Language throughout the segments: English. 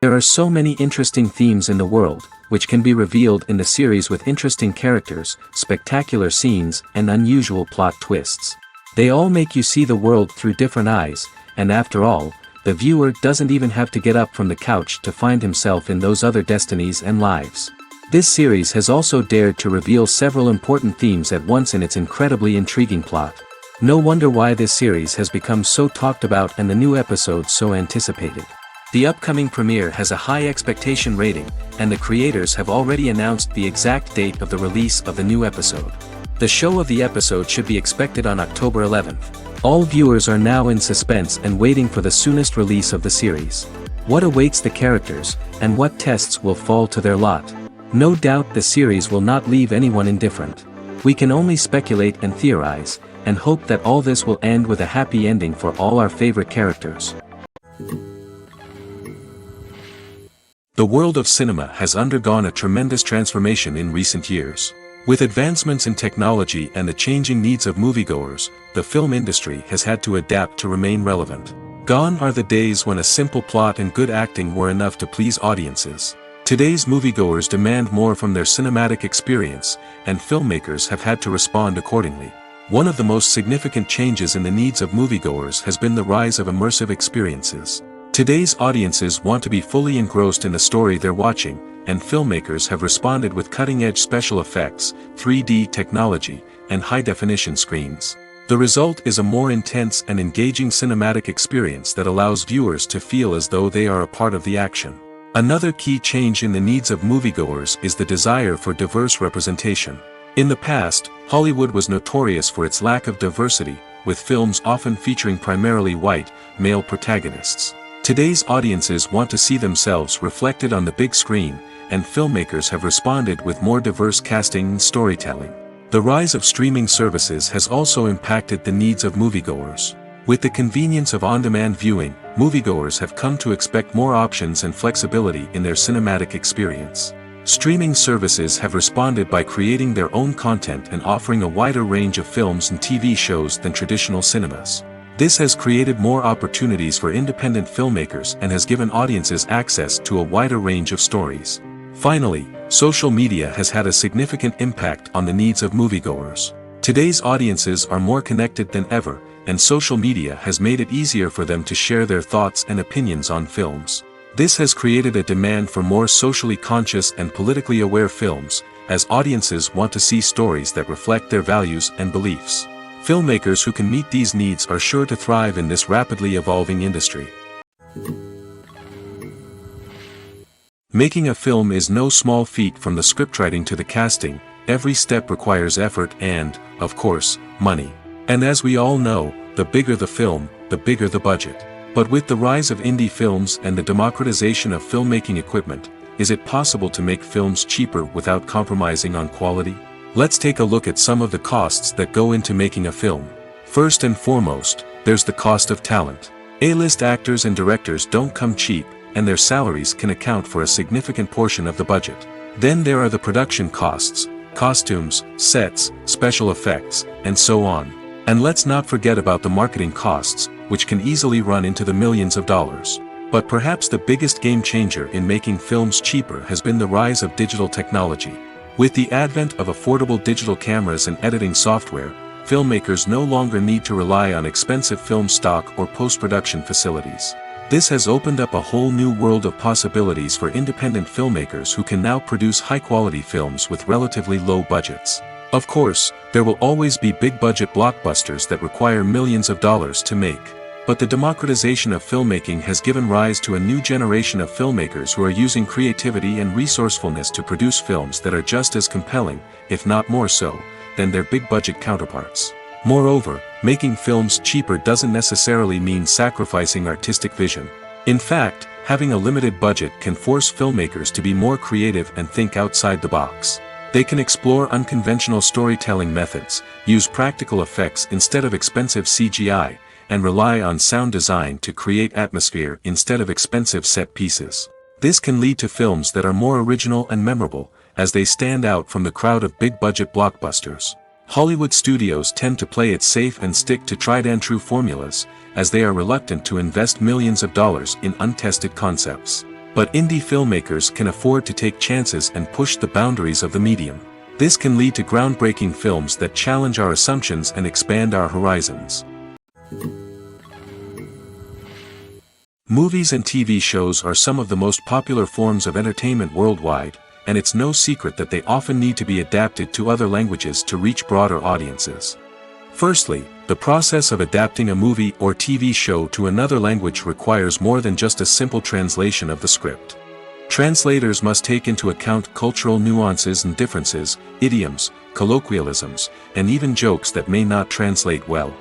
There are so many interesting themes in the world, which can be revealed in the series with interesting characters, spectacular scenes, and unusual plot twists. They all make you see the world through different eyes, and after all, the viewer doesn't even have to get up from the couch to find himself in those other destinies and lives. This series has also dared to reveal several important themes at once in its incredibly intriguing plot. No wonder why this series has become so talked about and the new episodes so anticipated. The upcoming premiere has a high expectation rating, and the creators have already announced the exact date of the release of the new episode. The show of the episode should be expected on October 11th. All viewers are now in suspense and waiting for the soonest release of the series. What awaits the characters, and what tests will fall to their lot? No doubt the series will not leave anyone indifferent. We can only speculate and theorize, and hope that all this will end with a happy ending for all our favorite characters. The world of cinema has undergone a tremendous transformation in recent years. With advancements in technology and the changing needs of moviegoers, the film industry has had to adapt to remain relevant. Gone are the days when a simple plot and good acting were enough to please audiences. Today's moviegoers demand more from their cinematic experience, and filmmakers have had to respond accordingly. One of the most significant changes in the needs of moviegoers has been the rise of immersive experiences. Today's audiences want to be fully engrossed in the story they're watching, and filmmakers have responded with cutting-edge special effects, 3D technology, and high-definition screens. The result is a more intense and engaging cinematic experience that allows viewers to feel as though they are a part of the action. Another key change in the needs of moviegoers is the desire for diverse representation. In the past, Hollywood was notorious for its lack of diversity, with films often featuring primarily white, male protagonists. Today's audiences want to see themselves reflected on the big screen, and filmmakers have responded with more diverse casting and storytelling. The rise of streaming services has also impacted the needs of moviegoers. With the convenience of on-demand viewing, moviegoers have come to expect more options and flexibility in their cinematic experience. Streaming services have responded by creating their own content and offering a wider range of films and TV shows than traditional cinemas. This has created more opportunities for independent filmmakers and has given audiences access to a wider range of stories. Finally, social media has had a significant impact on the needs of moviegoers. Today's audiences are more connected than ever, and social media has made it easier for them to share their thoughts and opinions on films. This has created a demand for more socially conscious and politically aware films, as audiences want to see stories that reflect their values and beliefs. Filmmakers who can meet these needs are sure to thrive in this rapidly evolving industry. Making a film is no small feat. From the scriptwriting to the casting, every step requires effort and, of course, money. And as we all know, the bigger the film, the bigger the budget. But with the rise of indie films and the democratization of filmmaking equipment, is it possible to make films cheaper without compromising on quality? Let's take a look at some of the costs that go into making a film. First and foremost, there's the cost of talent. A-list actors and directors don't come cheap, and their salaries can account for a significant portion of the budget. Then there are the production costs, costumes, sets, special effects, and so on. And let's not forget about the marketing costs, which can easily run into the millions of dollars. But perhaps the biggest game changer in making films cheaper has been the rise of digital technology. With the advent of affordable digital cameras and editing software, filmmakers no longer need to rely on expensive film stock or post-production facilities. This has opened up a whole new world of possibilities for independent filmmakers who can now produce high-quality films with relatively low budgets. Of course, there will always be big-budget blockbusters that require millions of dollars to make. But the democratization of filmmaking has given rise to a new generation of filmmakers who are using creativity and resourcefulness to produce films that are just as compelling, if not more so, than their big-budget counterparts. Moreover, making films cheaper doesn't necessarily mean sacrificing artistic vision. In fact, having a limited budget can force filmmakers to be more creative and think outside the box. They can explore unconventional storytelling methods, use practical effects instead of expensive CGI, and rely on sound design to create atmosphere instead of expensive set pieces. This can lead to films that are more original and memorable, as they stand out from the crowd of big-budget blockbusters. Hollywood studios tend to play it safe and stick to tried-and-true formulas, as they are reluctant to invest millions of dollars in untested concepts. But indie filmmakers can afford to take chances and push the boundaries of the medium. This can lead to groundbreaking films that challenge our assumptions and expand our horizons. Movies and TV shows are some of the most popular forms of entertainment worldwide, and it's no secret that they often need to be adapted to other languages to reach broader audiences. Firstly, the process of adapting a movie or TV show to another language requires more than just a simple translation of the script. Translators must take into account cultural nuances and differences, idioms, colloquialisms, and even jokes that may not translate well.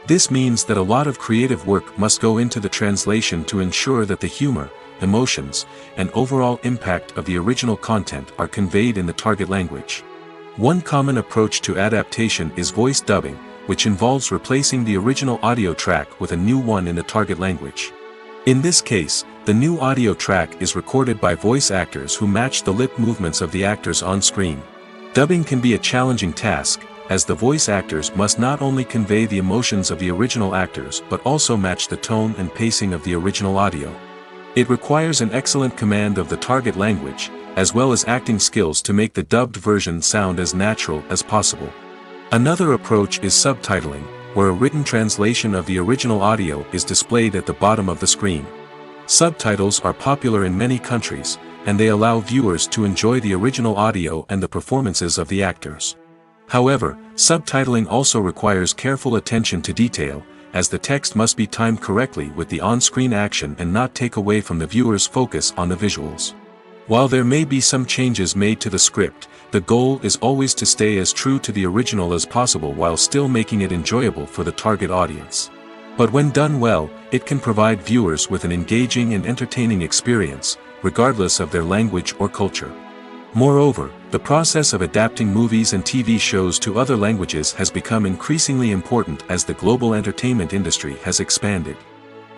This means that a lot of creative work must go into the translation to ensure that the humor, emotions, and overall impact of the original content are conveyed in the target language. One common approach to adaptation is voice dubbing, which involves replacing the original audio track with a new one in the target language. In this case, the new audio track is recorded by voice actors who match the lip movements of the actors on screen. Dubbing can be a challenging task, as the voice actors must not only convey the emotions of the original actors but also match the tone and pacing of the original audio. It requires an excellent command of the target language, as well as acting skills to make the dubbed version sound as natural as possible. Another approach is subtitling, where a written translation of the original audio is displayed at the bottom of the screen. Subtitles are popular in many countries, and they allow viewers to enjoy the original audio and the performances of the actors. However, subtitling also requires careful attention to detail, as the text must be timed correctly with the on-screen action and not take away from the viewer's focus on the visuals. While there may be some changes made to the script, the goal is always to stay as true to the original as possible while still making it enjoyable for the target audience. But when done well, it can provide viewers with an engaging and entertaining experience, regardless of their language or culture. Moreover, the process of adapting movies and TV shows to other languages has become increasingly important as the global entertainment industry has expanded.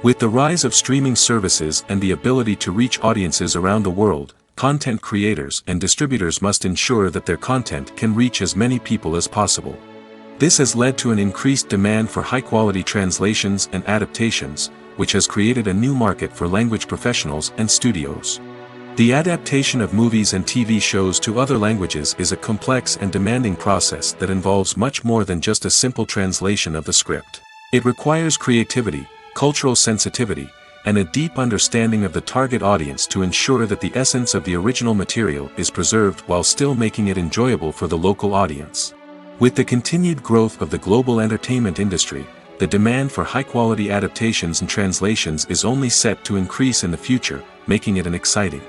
With the rise of streaming services and the ability to reach audiences around the world, content creators and distributors must ensure that their content can reach as many people as possible. This has led to an increased demand for high-quality translations and adaptations, which has created a new market for language professionals and studios. The adaptation of movies and TV shows to other languages is a complex and demanding process that involves much more than just a simple translation of the script. It requires creativity, cultural sensitivity, and a deep understanding of the target audience to ensure that the essence of the original material is preserved while still making it enjoyable for the local audience. With the continued growth of the global entertainment industry, the demand for high-quality adaptations and translations is only set to increase in the future, making it an exciting.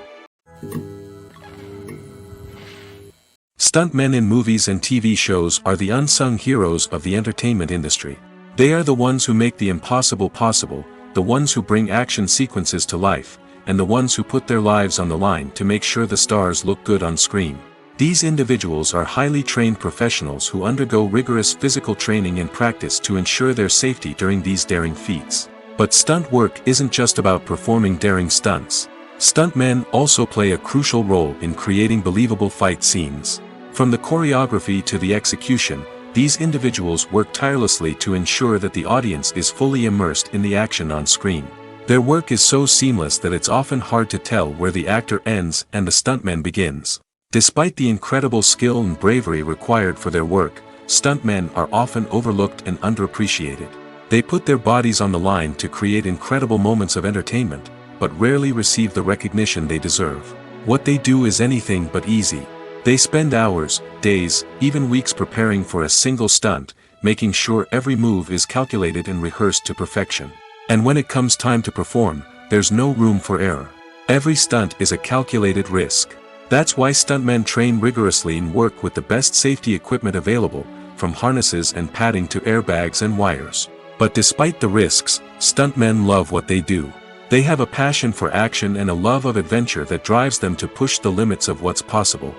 Stuntmen in movies and TV shows are the unsung heroes of the entertainment industry. They are the ones who make the impossible possible, the ones who bring action sequences to life, and the ones who put their lives on the line to make sure the stars look good on screen. These individuals are highly trained professionals who undergo rigorous physical training and practice to ensure their safety during these daring feats. But stunt work isn't just about performing daring stunts. Stuntmen also play a crucial role in creating believable fight scenes. From the choreography to the execution, these individuals work tirelessly to ensure that the audience is fully immersed in the action on screen. Their work is so seamless that it's often hard to tell where the actor ends and the stuntman begins. Despite the incredible skill and bravery required for their work, stuntmen are often overlooked and underappreciated. They put their bodies on the line to create incredible moments of entertainment, but rarely receive the recognition they deserve. What they do is anything but easy. They spend hours, days, even weeks preparing for a single stunt, making sure every move is calculated and rehearsed to perfection. And when it comes time to perform, there's no room for error. Every stunt is a calculated risk. That's why stuntmen train rigorously and work with the best safety equipment available, from harnesses and padding to airbags and wires. But despite the risks, stuntmen love what they do. They have a passion for action and a love of adventure that drives them to push the limits of what's possible.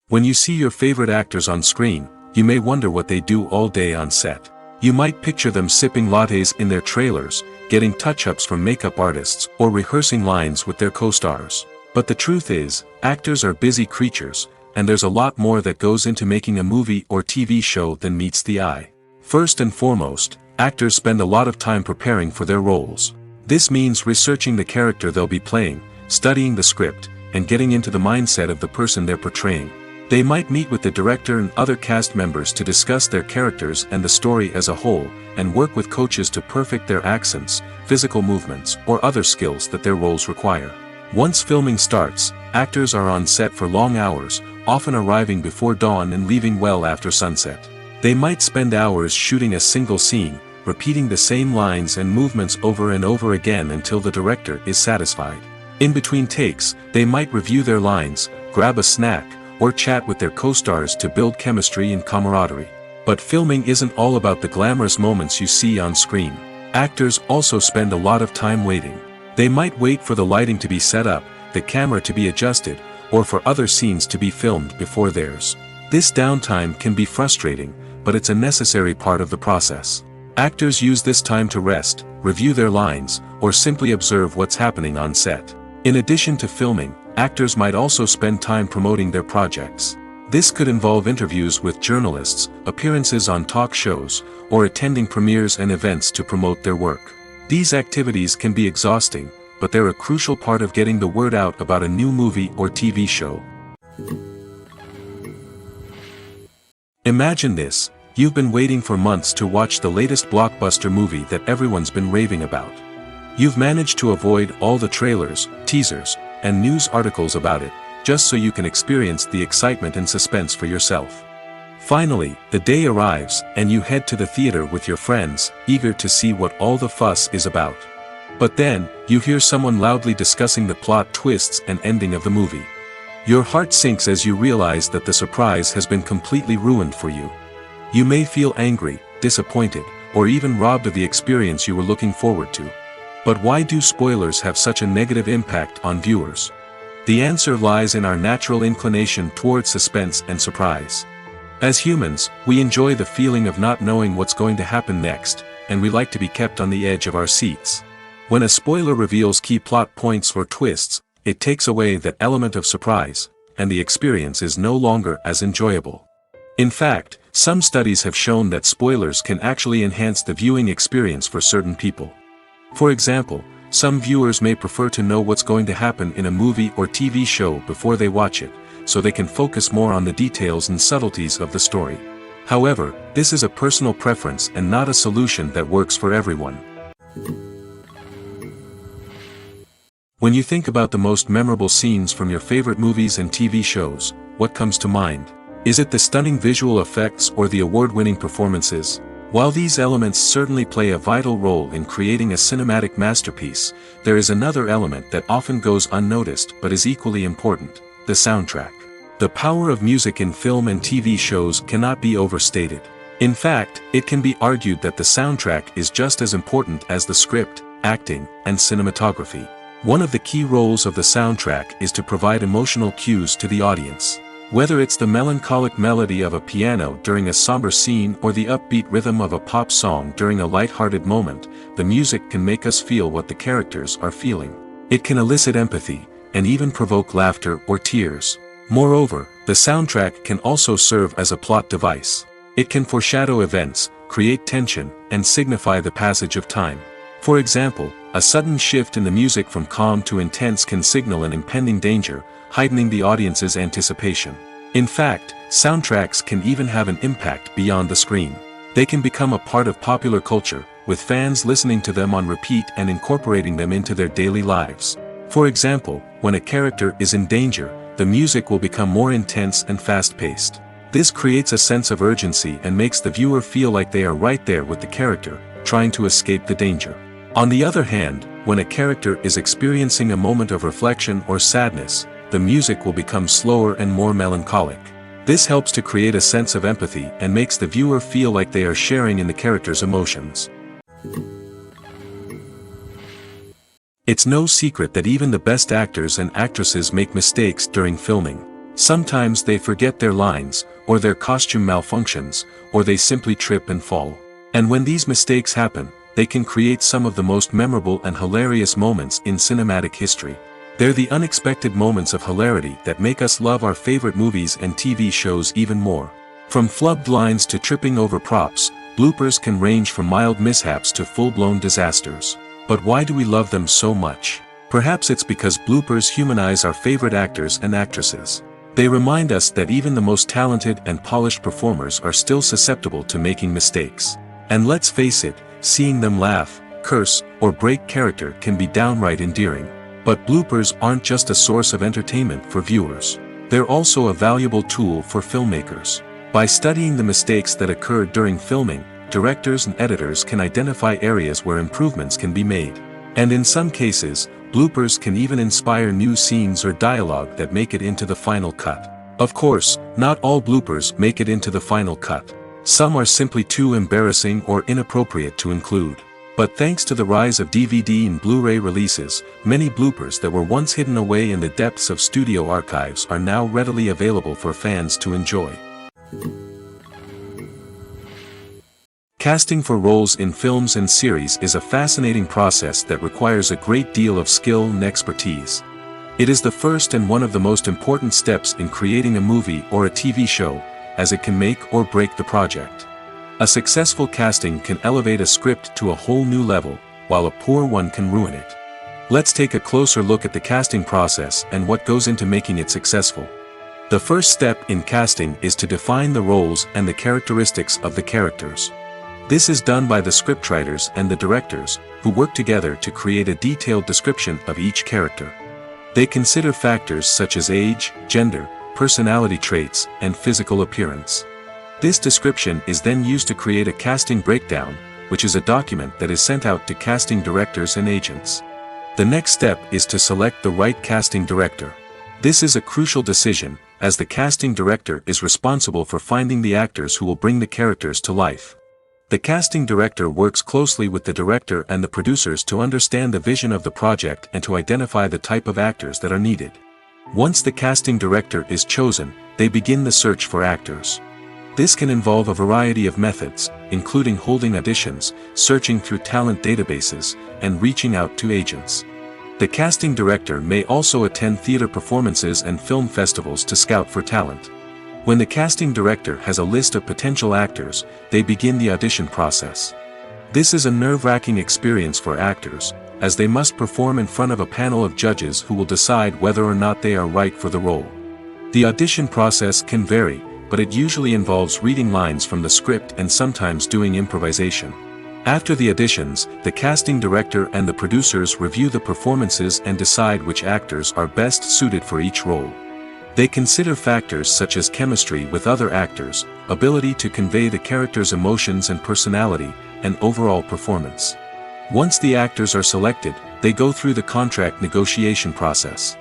When you see your favorite actors on screen, you may wonder what they do all day on set. You might picture them sipping lattes in their trailers, getting touch-ups from makeup artists, or rehearsing lines with their co-stars. But the truth is, actors are busy creatures, and there's a lot more that goes into making a movie or TV show than meets the eye. First and foremost, actors spend a lot of time preparing for their roles. This means researching the character they'll be playing, studying the script, and getting into the mindset of the person they're portraying. They might meet with the director and other cast members to discuss their characters and the story as a whole, and work with coaches to perfect their accents, physical movements, or other skills that their roles require. Once filming starts, actors are on set for long hours, often arriving before dawn and leaving well after sunset. They might spend hours shooting a single scene, repeating the same lines and movements over and over again until the director is satisfied. In between takes, they might review their lines, grab a snack, or chat with their co-stars to build chemistry and camaraderie. But filming isn't all about the glamorous moments you see on screen. Actors also spend a lot of time waiting. They might wait for the lighting to be set up, the camera to be adjusted, or for other scenes to be filmed before theirs. This downtime can be frustrating, but it's a necessary part of the process. Actors use this time to rest, review their lines, or simply observe what's happening on set. In addition to filming, actors might also spend time promoting their projects. This could involve interviews with journalists, appearances on talk shows, or attending premieres and events to promote their work. These activities can be exhausting, but they're a crucial part of getting the word out about a new movie or TV show. Imagine this: you've been waiting for months to watch the latest blockbuster movie that everyone's been raving about. You've managed to avoid all the trailers, teasers, and news articles about it, just so you can experience the excitement and suspense for yourself. Finally, the day arrives, and you head to the theater with your friends, eager to see what all the fuss is about. But then, you hear someone loudly discussing the plot twists and ending of the movie. Your heart sinks as you realize that the surprise has been completely ruined for you. You may feel angry, disappointed, or even robbed of the experience you were looking forward to. But why do spoilers have such a negative impact on viewers? The answer lies in our natural inclination towards suspense and surprise. As humans, we enjoy the feeling of not knowing what's going to happen next, and we like to be kept on the edge of our seats. When a spoiler reveals key plot points or twists, it takes away that element of surprise, and the experience is no longer as enjoyable. In fact, some studies have shown that spoilers can actually enhance the viewing experience for certain people. For example, some viewers may prefer to know what's going to happen in a movie or TV show before they watch it, so they can focus more on the details and subtleties of the story. However, this is a personal preference and not a solution that works for everyone. When you think about the most memorable scenes from your favorite movies and TV shows, what comes to mind? Is it the stunning visual effects or the award-winning performances? While these elements certainly play a vital role in creating a cinematic masterpiece, there is another element that often goes unnoticed but is equally important: the soundtrack. The power of music in film and TV shows cannot be overstated. In fact, it can be argued that the soundtrack is just as important as the script, acting, and cinematography. One of the key roles of the soundtrack is to provide emotional cues to the audience. Whether it's the melancholic melody of a piano during a somber scene or the upbeat rhythm of a pop song during a light-hearted moment, the music can make us feel what the characters are feeling. It can elicit empathy, and even provoke laughter or tears. Moreover, the soundtrack can also serve as a plot device. It can foreshadow events, create tension, and signify the passage of time. For example, a sudden shift in the music from calm to intense can signal an impending danger, heightening the audience's anticipation. In fact, soundtracks can even have an impact beyond the screen. They can become a part of popular culture, with fans listening to them on repeat and incorporating them into their daily lives. For example, when a character is in danger, the music will become more intense and fast-paced. This creates a sense of urgency and makes the viewer feel like they are right there with the character, trying to escape the danger. On the other hand, when a character is experiencing a moment of reflection or sadness, the music will become slower and more melancholic. This helps to create a sense of empathy and makes the viewer feel like they are sharing in the character's emotions. It's no secret that even the best actors and actresses make mistakes during filming. Sometimes they forget their lines, or their costume malfunctions, or they simply trip and fall. And when these mistakes happen, they can create some of the most memorable and hilarious moments in cinematic history. They're the unexpected moments of hilarity that make us love our favorite movies and TV shows even more. From flubbed lines to tripping over props, bloopers can range from mild mishaps to full-blown disasters. But why do we love them so much? Perhaps it's because bloopers humanize our favorite actors and actresses. They remind us that even the most talented and polished performers are still susceptible to making mistakes. And let's face it, seeing them laugh, curse, or break character can be downright endearing. But bloopers aren't just a source of entertainment for viewers. They're also a valuable tool for filmmakers. By studying the mistakes that occurred during filming, directors and editors can identify areas where improvements can be made. And in some cases, bloopers can even inspire new scenes or dialogue that make it into the final cut. Of course, not all bloopers make it into the final cut. Some are simply too embarrassing or inappropriate to include. But thanks to the rise of DVD and Blu-ray releases, many bloopers that were once hidden away in the depths of studio archives are now readily available for fans to enjoy. Casting for roles in films and series is a fascinating process that requires a great deal of skill and expertise. It is the first and one of the most important steps in creating a movie or a TV show, as it can make or break the project. A successful casting can elevate a script to a whole new level, while a poor one can ruin it. Let's take a closer look at the casting process and what goes into making it successful. The first step in casting is to define the roles and the characteristics of the characters. This is done by the scriptwriters and the directors, who work together to create a detailed description of each character. They consider factors such as age, gender, personality traits, and physical appearance. This description is then used to create a casting breakdown, which is a document that is sent out to casting directors and agents. The next step is to select the right casting director. This is a crucial decision, as the casting director is responsible for finding the actors who will bring the characters to life. The casting director works closely with the director and the producers to understand the vision of the project and to identify the type of actors that are needed. Once the casting director is chosen, they begin the search for actors. This can involve a variety of methods, including holding auditions, searching through talent databases, and reaching out to agents. The casting director may also attend theater performances and film festivals to scout for talent. When the casting director has a list of potential actors, they begin the audition process. This is a nerve-wracking experience for actors, as they must perform in front of a panel of judges who will decide whether or not they are right for the role. The audition process can vary, but it usually involves reading lines from the script and sometimes doing improvisation. After the auditions, the casting director and the producers review the performances and decide which actors are best suited for each role. They consider factors such as chemistry with other actors, ability to convey the character's emotions and personality, and overall performance. Once the actors are selected, they go through the contract negotiation process.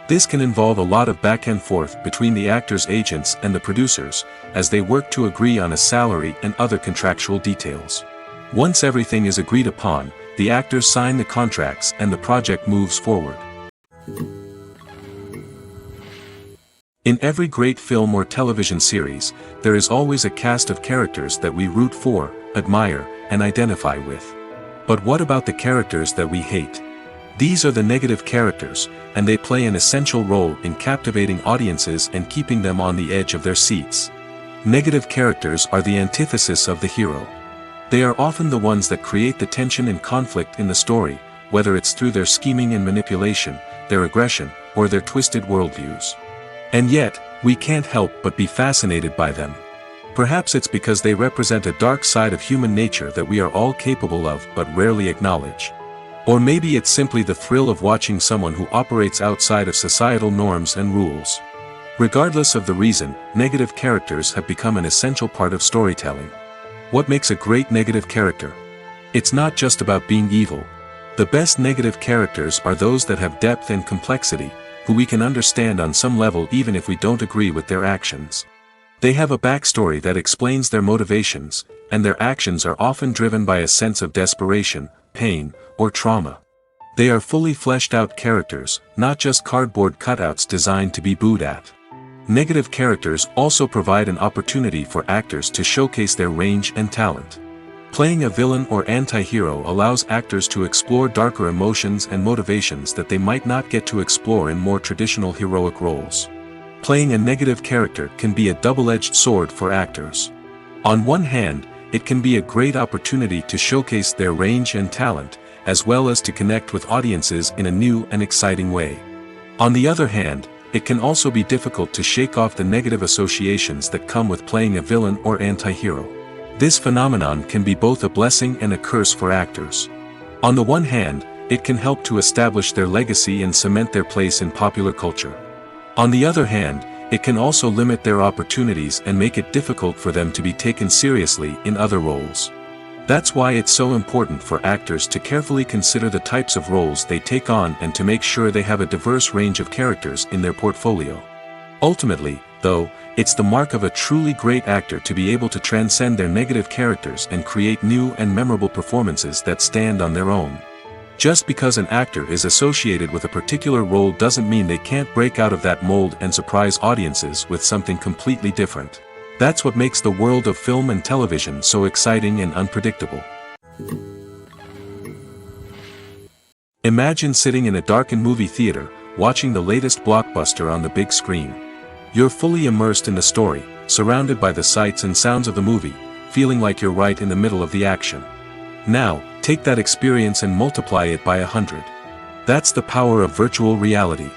This can involve a lot of back and forth between the actors' agents and the producers, as they work to agree on a salary and other contractual details. Once everything is agreed upon, the actors sign the contracts and the project moves forward. In every great film or television series, there is always a cast of characters that we root for, admire, and identify with. But what about the characters that we hate? These are the negative characters, and they play an essential role in captivating audiences and keeping them on the edge of their seats. Negative characters are the antithesis of the hero. They are often the ones that create the tension and conflict in the story, whether it's through their scheming and manipulation, their aggression, or their twisted worldviews. And yet, we can't help but be fascinated by them. Perhaps it's because they represent a dark side of human nature that we are all capable of but rarely acknowledge. Or maybe it's simply the thrill of watching someone who operates outside of societal norms and rules. Regardless of the reason, negative characters have become an essential part of storytelling. What makes a great negative character? It's not just about being evil. The best negative characters are those that have depth and complexity, who we can understand on some level even if we don't agree with their actions. They have a backstory that explains their motivations, and their actions are often driven by a sense of desperation, pain, or trauma. They are fully fleshed out characters, not just cardboard cutouts designed to be booed at. Negative characters also provide an opportunity for actors to showcase their range and talent. Playing a villain or anti-hero allows actors to explore darker emotions and motivations that they might not get to explore in more traditional heroic roles. Playing a negative character can be a double-edged sword for actors. On one hand, it can be a great opportunity to showcase their range and talent, as well as to connect with audiences in a new and exciting way. On the other hand, it can also be difficult to shake off the negative associations that come with playing a villain or anti-hero. This phenomenon can be both a blessing and a curse for actors. On the one hand, it can help to establish their legacy and cement their place in popular culture. On the other hand, it can also limit their opportunities and make it difficult for them to be taken seriously in other roles. That's why it's so important for actors to carefully consider the types of roles they take on and to make sure they have a diverse range of characters in their portfolio. Ultimately, though, it's the mark of a truly great actor to be able to transcend their negative characters and create new and memorable performances that stand on their own. Just because an actor is associated with a particular role doesn't mean they can't break out of that mold and surprise audiences with something completely different. That's what makes the world of film and television so exciting and unpredictable. Imagine sitting in a darkened movie theater, watching the latest blockbuster on the big screen. You're fully immersed in the story, surrounded by the sights and sounds of the movie, feeling like you're right in the middle of the action. Now, take that experience and multiply it by 100. That's the power of virtual reality.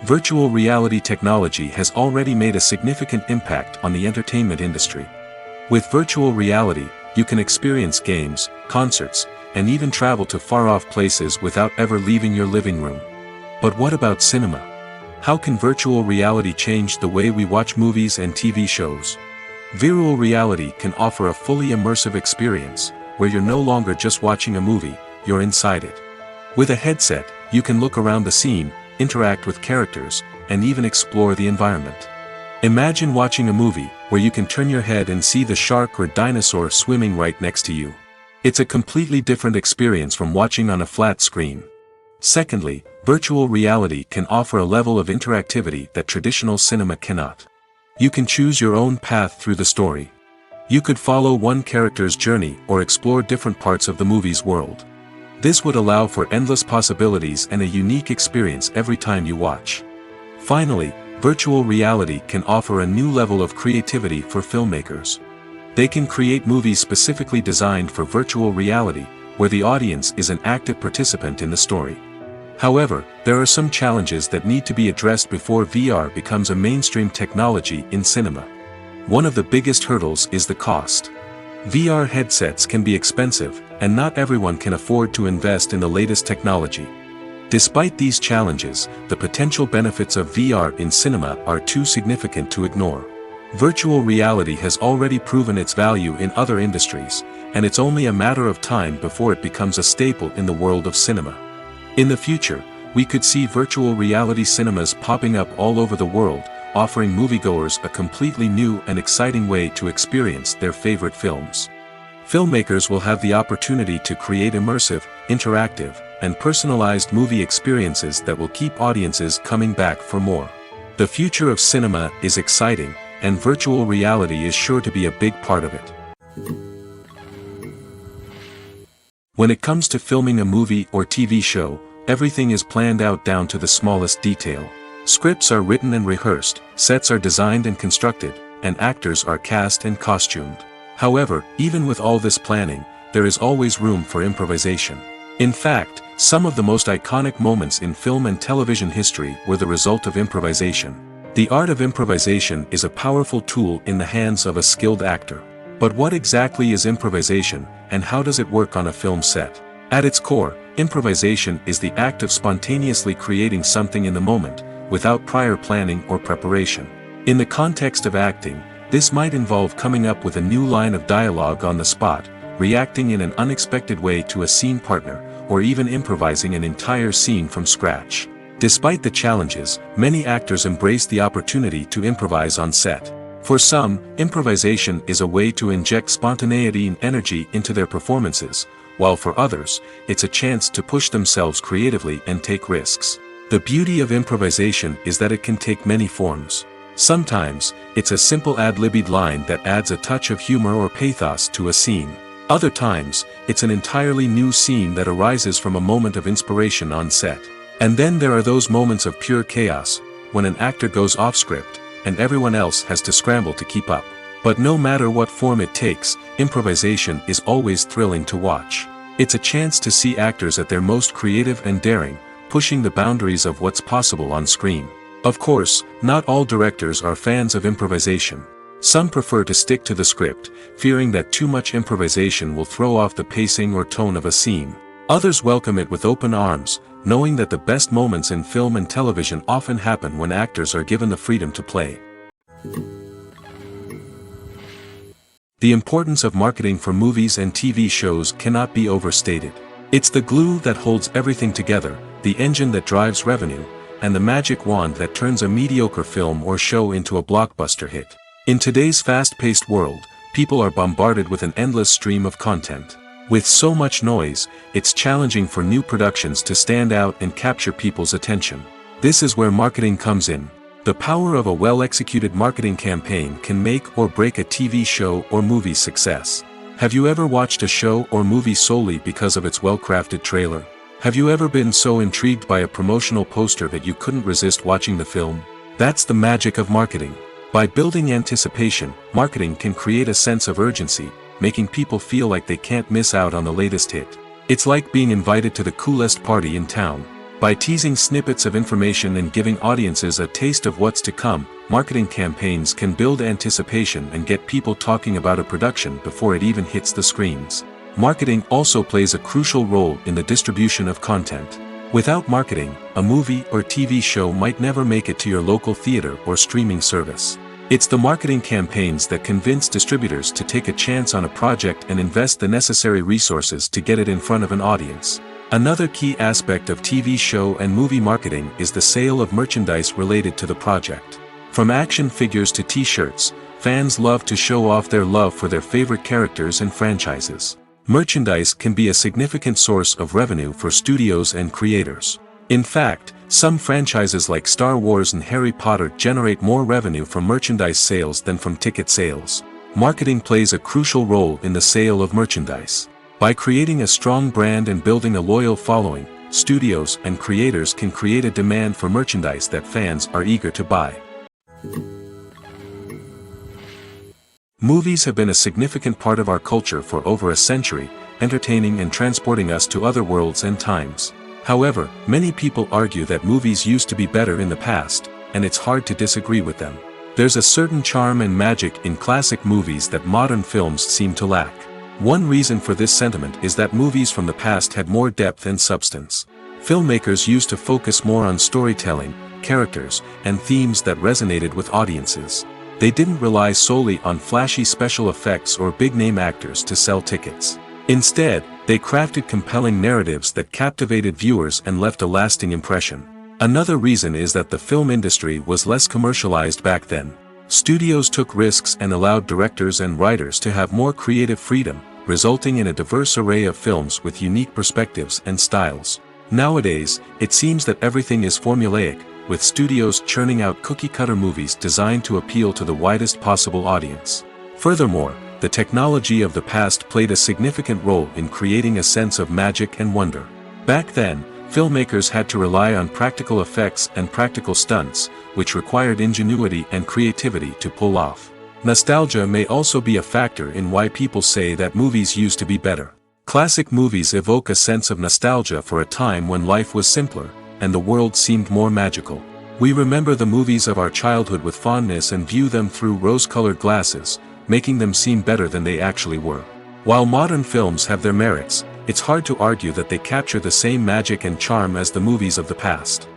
Virtual reality technology has already made a significant impact on the entertainment industry. With virtual reality, you can experience games, concerts, and even travel to far-off places without ever leaving your living room. But what about cinema? How can virtual reality change the way we watch movies and TV shows? Virtual reality can offer a fully immersive experience, where you're no longer just watching a movie, you're inside it. With a headset, you can look around the scene, interact with characters, and even explore the environment. Imagine watching a movie where you can turn your head and see the shark or dinosaur swimming right next to you. It's a completely different experience from watching on a flat screen. Secondly, virtual reality can offer a level of interactivity that traditional cinema cannot. You can choose your own path through the story. You could follow one character's journey or explore different parts of the movie's world. This would allow for endless possibilities and a unique experience every time you watch. Finally, virtual reality can offer a new level of creativity for filmmakers. They can create movies specifically designed for virtual reality, where the audience is an active participant in the story. However, there are some challenges that need to be addressed before VR becomes a mainstream technology in cinema. One of the biggest hurdles is the cost. VR headsets can be expensive, and not everyone can afford to invest in the latest technology. Despite these challenges, the potential benefits of VR in cinema are too significant to ignore. Virtual reality has already proven its value in other industries, and it's only a matter of time before it becomes a staple in the world of cinema. In the future, we could see virtual reality cinemas popping up all over the world, offering moviegoers a completely new and exciting way to experience their favorite films. Filmmakers will have the opportunity to create immersive, interactive, and personalized movie experiences that will keep audiences coming back for more. The future of cinema is exciting, and virtual reality is sure to be a big part of it. When it comes to filming a movie or TV show, everything is planned out down to the smallest detail. Scripts are written and rehearsed, sets are designed and constructed, and actors are cast and costumed. However, even with all this planning, there is always room for improvisation. In fact, some of the most iconic moments in film and television history were the result of improvisation. The art of improvisation is a powerful tool in the hands of a skilled actor. But what exactly is improvisation, and how does it work on a film set? At its core, improvisation is the act of spontaneously creating something in the moment, without prior planning or preparation. In the context of acting, this might involve coming up with a new line of dialogue on the spot, reacting in an unexpected way to a scene partner, or even improvising an entire scene from scratch. Despite the challenges, many actors embrace the opportunity to improvise on set. For some, improvisation is a way to inject spontaneity and energy into their performances, while for others, it's a chance to push themselves creatively and take risks. The beauty of improvisation is that it can take many forms. Sometimes, it's a simple ad-libbed line that adds a touch of humor or pathos to a scene. Other times, it's an entirely new scene that arises from a moment of inspiration on set. And then there are those moments of pure chaos, when an actor goes off script, and everyone else has to scramble to keep up. But no matter what form it takes, improvisation is always thrilling to watch. It's a chance to see actors at their most creative and daring, pushing the boundaries of what's possible on screen. Of course, not all directors are fans of improvisation. Some prefer to stick to the script, fearing that too much improvisation will throw off the pacing or tone of a scene. Others welcome it with open arms, knowing that the best moments in film and television often happen when actors are given the freedom to play. The importance of marketing for movies and TV shows cannot be overstated. It's the glue that holds everything together, the engine that drives revenue, and the magic wand that turns a mediocre film or show into a blockbuster hit. In today's fast-paced world, people are bombarded with an endless stream of content. With so much noise, it's challenging for new productions to stand out and capture people's attention. This is where marketing comes in. The power of a well-executed marketing campaign can make or break a TV show or movie's success. Have you ever watched a show or movie solely because of its well-crafted trailer? Have you ever been so intrigued by a promotional poster that you couldn't resist watching the film? That's the magic of marketing. By building anticipation, marketing can create a sense of urgency, making people feel like they can't miss out on the latest hit. It's like being invited to the coolest party in town. By teasing snippets of information and giving audiences a taste of what's to come, marketing campaigns can build anticipation and get people talking about a production before it even hits the screens. Marketing also plays a crucial role in the distribution of content. Without marketing, a movie or TV show might never make it to your local theater or streaming service. It's the marketing campaigns that convince distributors to take a chance on a project and invest the necessary resources to get it in front of an audience. Another key aspect of TV show and movie marketing is the sale of merchandise related to the project. From action figures to t-shirts, fans love to show off their love for their favorite characters and franchises. Merchandise can be a significant source of revenue for studios and creators. In fact, some franchises like Star Wars and Harry Potter generate more revenue from merchandise sales than from ticket sales. Marketing plays a crucial role in the sale of merchandise. By creating a strong brand and building a loyal following, studios and creators can create a demand for merchandise that fans are eager to buy. Movies have been a significant part of our culture for over a century, entertaining and transporting us to other worlds and times. However, many people argue that movies used to be better in the past, and it's hard to disagree with them. There's a certain charm and magic in classic movies that modern films seem to lack. One reason for this sentiment is that movies from the past had more depth and substance. Filmmakers used to focus more on storytelling, characters, and themes that resonated with audiences. They didn't rely solely on flashy special effects or big-name actors to sell tickets. Instead, they crafted compelling narratives that captivated viewers and left a lasting impression. Another reason is that the film industry was less commercialized back then. Studios took risks and allowed directors and writers to have more creative freedom, resulting in a diverse array of films with unique perspectives and styles. Nowadays, it seems that everything is formulaic, with studios churning out cookie-cutter movies designed to appeal to the widest possible audience. Furthermore, the technology of the past played a significant role in creating a sense of magic and wonder. Back then, filmmakers had to rely on practical effects and practical stunts, which required ingenuity and creativity to pull off. Nostalgia may also be a factor in why people say that movies used to be better. Classic movies evoke a sense of nostalgia for a time when life was simpler, and the world seemed more magical. We remember the movies of our childhood with fondness and view them through rose-colored glasses, making them seem better than they actually were. While modern films have their merits, it's hard to argue that they capture the same magic and charm as the movies of the past.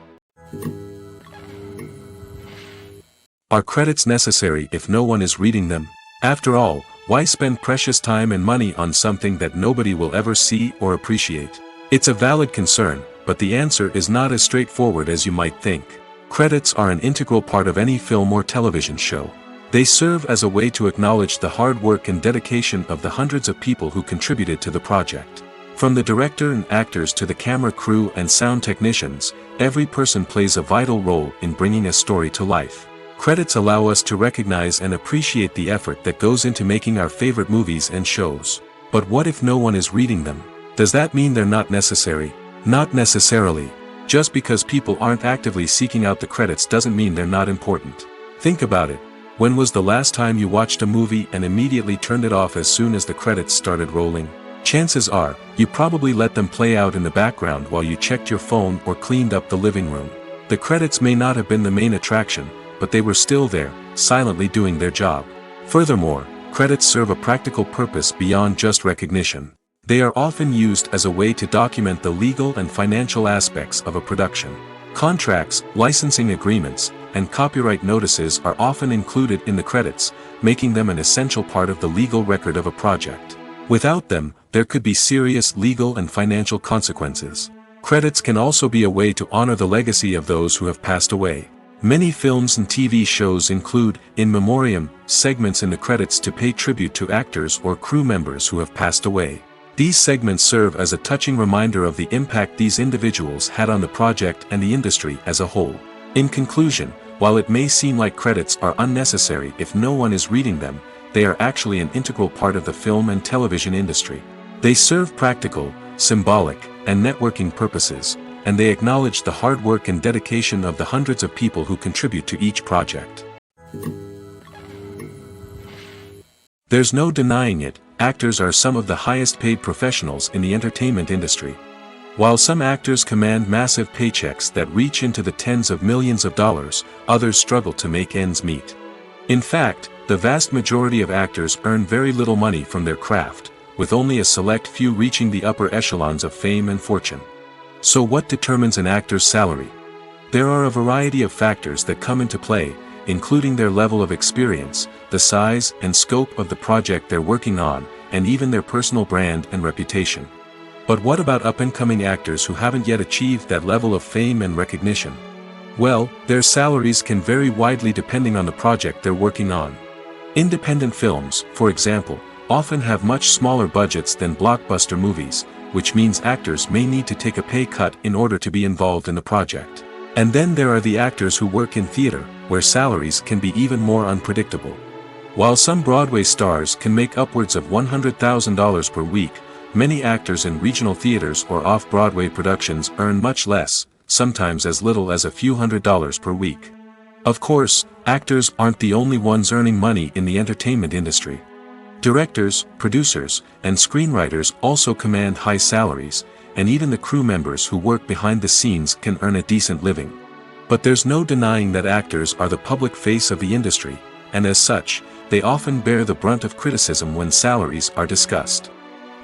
Are credits necessary if no one is reading them? After all, why spend precious time and money on something that nobody will ever see or appreciate? It's a valid concern, but the answer is not as straightforward as you might think. Credits are an integral part of any film or television show. They serve as a way to acknowledge the hard work and dedication of the hundreds of people who contributed to the project. From the director and actors to the camera crew and sound technicians, every person plays a vital role in bringing a story to life. Credits allow us to recognize and appreciate the effort that goes into making our favorite movies and shows. But what if no one is reading them? Does that mean they're not necessary? Not necessarily. Just because people aren't actively seeking out the credits doesn't mean they're not important. Think about it. When was the last time you watched a movie and immediately turned it off as soon as the credits started rolling? Chances are, you probably let them play out in the background while you checked your phone or cleaned up the living room. The credits may not have been the main attraction, but they were still there, silently doing their job. Furthermore, credits serve a practical purpose beyond just recognition. They are often used as a way to document the legal and financial aspects of a production. Contracts, licensing agreements, and copyright notices are often included in the credits, making them an essential part of the legal record of a project. Without them, there could be serious legal and financial consequences. Credits can also be a way to honor the legacy of those who have passed away. Many films and TV shows include, in memoriam, segments in the credits to pay tribute to actors or crew members who have passed away. These segments serve as a touching reminder of the impact these individuals had on the project and the industry as a whole. In conclusion, while it may seem like credits are unnecessary if no one is reading them, they are actually an integral part of the film and television industry. They serve practical, symbolic, and networking purposes, and they acknowledge the hard work and dedication of the hundreds of people who contribute to each project. There's no denying it, actors are some of the highest paid professionals in the entertainment industry. While some actors command massive paychecks that reach into the tens of millions of dollars, others struggle to make ends meet. In fact, the vast majority of actors earn very little money from their craft, with only a select few reaching the upper echelons of fame and fortune. So what determines an actor's salary? There are a variety of factors that come into play, including their level of experience, the size and scope of the project they're working on, and even their personal brand and reputation. But what about up-and-coming actors who haven't yet achieved that level of fame and recognition? Well, their salaries can vary widely depending on the project they're working on. Independent films, for example, often have much smaller budgets than blockbuster movies, which means actors may need to take a pay cut in order to be involved in the project. And then there are the actors who work in theater, where salaries can be even more unpredictable. While some Broadway stars can make upwards of $100,000 per week, many actors in regional theaters or off-Broadway productions earn much less, sometimes as little as a few $100s per week. Of course, actors aren't the only ones earning money in the entertainment industry. Directors, producers, and screenwriters also command high salaries, and even the crew members who work behind the scenes can earn a decent living. But there's no denying that actors are the public face of the industry, and as such, they often bear the brunt of criticism when salaries are discussed.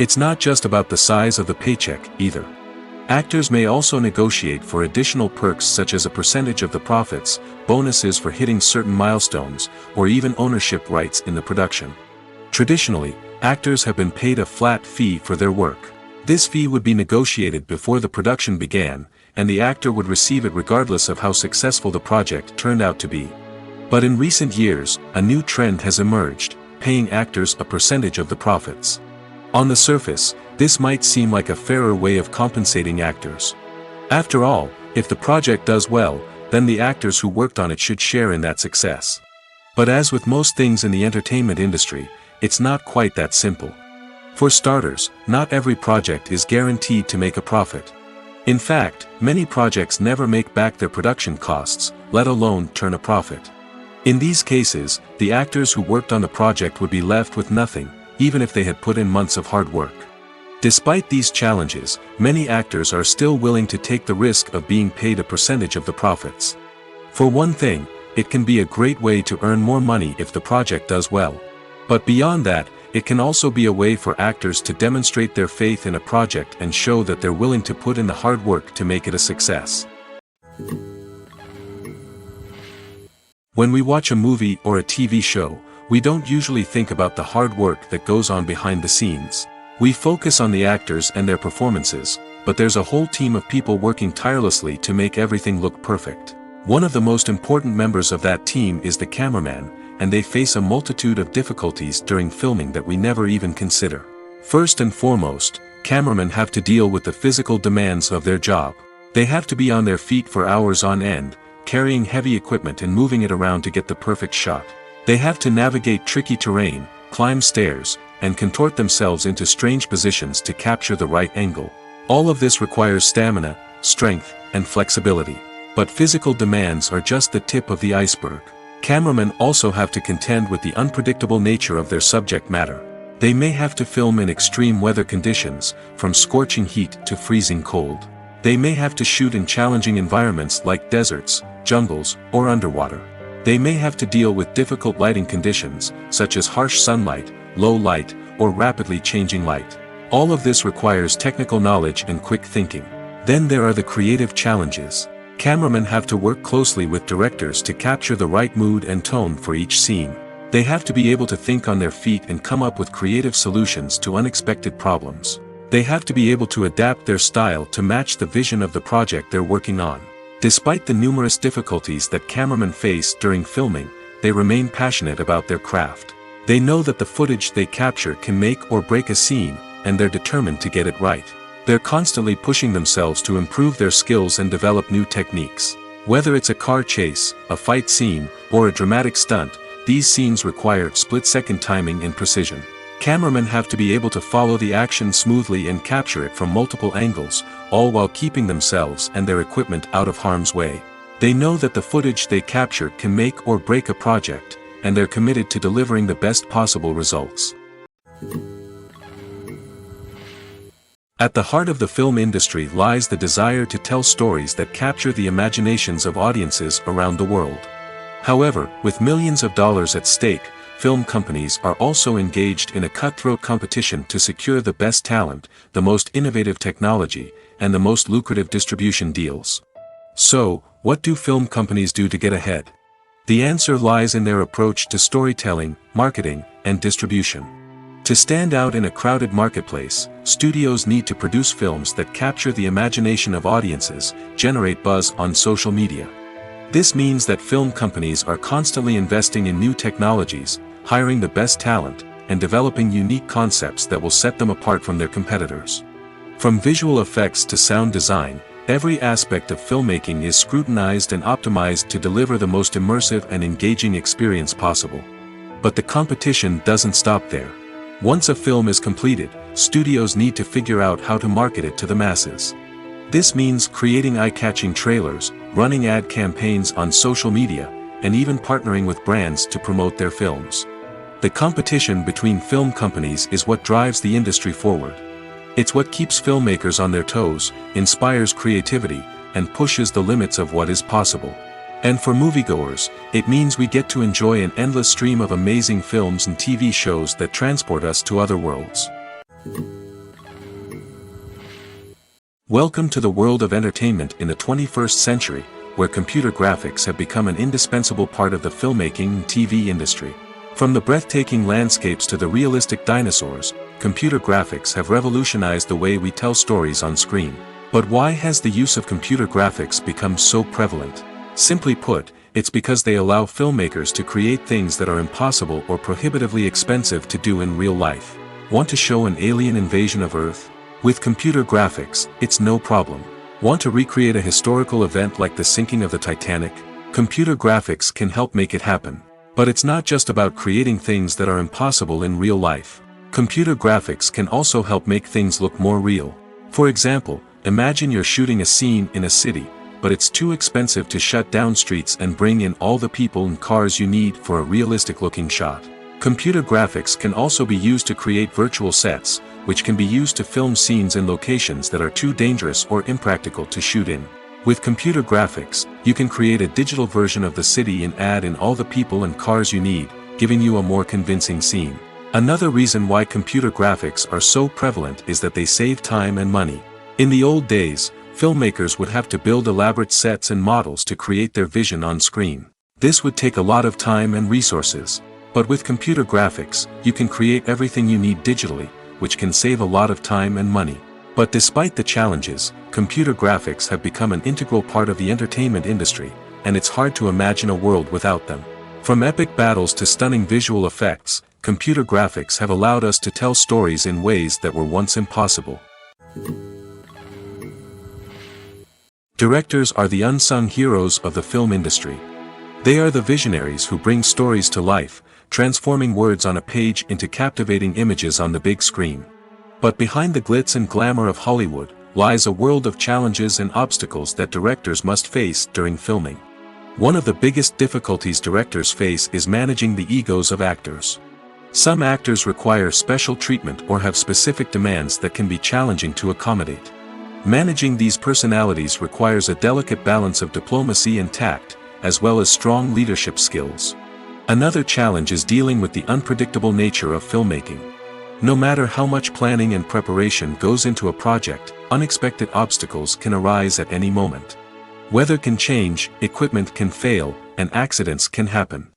It's not just about the size of the paycheck, either. Actors may also negotiate for additional perks such as a percentage of the profits, bonuses for hitting certain milestones, or even ownership rights in the production. Traditionally, actors have been paid a flat fee for their work. This fee would be negotiated before the production began, and the actor would receive it regardless of how successful the project turned out to be. But in recent years, a new trend has emerged, paying actors a percentage of the profits. On the surface, this might seem like a fairer way of compensating actors. After all, if the project does well, then the actors who worked on it should share in that success. But as with most things in the entertainment industry, it's not quite that simple. For starters, not every project is guaranteed to make a profit. In fact, many projects never make back their production costs, let alone turn a profit. In these cases, the actors who worked on the project would be left with nothing, even if they had put in months of hard work. Despite these challenges, many actors are still willing to take the risk of being paid a percentage of the profits. For one thing, it can be a great way to earn more money if the project does well. But beyond that, it can also be a way for actors to demonstrate their faith in a project and show that they're willing to put in the hard work to make it a success. When we watch a movie or a TV show, we don't usually think about the hard work that goes on behind the scenes. We focus on the actors and their performances, but there's a whole team of people working tirelessly to make everything look perfect. One of the most important members of that team is the cameraman, and they face a multitude of difficulties during filming that we never even consider. First and foremost, cameramen have to deal with the physical demands of their job. They have to be on their feet for hours on end, carrying heavy equipment and moving it around to get the perfect shot. They have to navigate tricky terrain, climb stairs, and contort themselves into strange positions to capture the right angle. All of this requires stamina, strength, and flexibility. But physical demands are just the tip of the iceberg. Cameramen also have to contend with the unpredictable nature of their subject matter. They may have to film in extreme weather conditions, from scorching heat to freezing cold. They may have to shoot in challenging environments like deserts, jungles, or underwater. They may have to deal with difficult lighting conditions, such as harsh sunlight, low light, or rapidly changing light. All of this requires technical knowledge and quick thinking. Then there are the creative challenges. Cameramen have to work closely with directors to capture the right mood and tone for each scene. They have to be able to think on their feet and come up with creative solutions to unexpected problems. They have to be able to adapt their style to match the vision of the project they're working on. Despite the numerous difficulties that cameramen face during filming, they remain passionate about their craft. They know that the footage they capture can make or break a scene, and they're determined to get it right. They're constantly pushing themselves to improve their skills and develop new techniques. Whether it's a car chase, a fight scene, or a dramatic stunt, these scenes require split-second timing and precision. Cameramen have to be able to follow the action smoothly and capture it from multiple angles, all while keeping themselves and their equipment out of harm's way. They know that the footage they capture can make or break a project, and they're committed to delivering the best possible results. At the heart of the film industry lies the desire to tell stories that capture the imaginations of audiences around the world. However, with millions of dollars at stake, film companies are also engaged in a cutthroat competition to secure the best talent, the most innovative technology, and the most lucrative distribution deals. So, what do film companies do to get ahead? The answer lies in their approach to storytelling, marketing, and distribution. To stand out in a crowded marketplace, studios need to produce films that capture the imagination of audiences, generate buzz on social media. This means that film companies are constantly investing in new technologies, hiring the best talent, and developing unique concepts that will set them apart from their competitors. From visual effects to sound design, every aspect of filmmaking is scrutinized and optimized to deliver the most immersive and engaging experience possible. But the competition doesn't stop there. Once a film is completed, studios need to figure out how to market it to the masses. This means creating eye-catching trailers, running ad campaigns on social media, and even partnering with brands to promote their films. The competition between film companies is what drives the industry forward. It's what keeps filmmakers on their toes, inspires creativity, and pushes the limits of what is possible. And for moviegoers, it means we get to enjoy an endless stream of amazing films and TV shows that transport us to other worlds. Welcome to the world of entertainment in the 21st century, where computer graphics have become an indispensable part of the filmmaking and TV industry. From the breathtaking landscapes to the realistic dinosaurs, computer graphics have revolutionized the way we tell stories on screen. But why has the use of computer graphics become so prevalent? Simply put, it's because they allow filmmakers to create things that are impossible or prohibitively expensive to do in real life. Want to show an alien invasion of Earth? With computer graphics, it's no problem. Want to recreate a historical event like the sinking of the Titanic? Computer graphics can help make it happen. But it's not just about creating things that are impossible in real life. Computer graphics can also help make things look more real. For example, imagine you're shooting a scene in a city, but it's too expensive to shut down streets and bring in all the people and cars you need for a realistic-looking shot. Computer graphics can also be used to create virtual sets, which can be used to film scenes in locations that are too dangerous or impractical to shoot in. With computer graphics, you can create a digital version of the city and add in all the people and cars you need, giving you a more convincing scene. Another reason why computer graphics are so prevalent is that they save time and money. In the old days, filmmakers would have to build elaborate sets and models to create their vision on screen. This would take a lot of time and resources. But with computer graphics, you can create everything you need digitally, which can save a lot of time and money. But despite the challenges, computer graphics have become an integral part of the entertainment industry, and it's hard to imagine a world without them. From epic battles to stunning visual effects, computer graphics have allowed us to tell stories in ways that were once impossible. Directors are the unsung heroes of the film industry. They are the visionaries who bring stories to life, transforming words on a page into captivating images on the big screen. But behind the glitz and glamour of Hollywood, lies a world of challenges and obstacles that directors must face during filming. One of the biggest difficulties directors face is managing the egos of actors. Some actors require special treatment or have specific demands that can be challenging to accommodate. Managing these personalities requires a delicate balance of diplomacy and tact, as well as strong leadership skills. Another challenge is dealing with the unpredictable nature of filmmaking. No matter how much planning and preparation goes into a project, unexpected obstacles can arise at any moment. Weather can change, equipment can fail, and accidents can happen.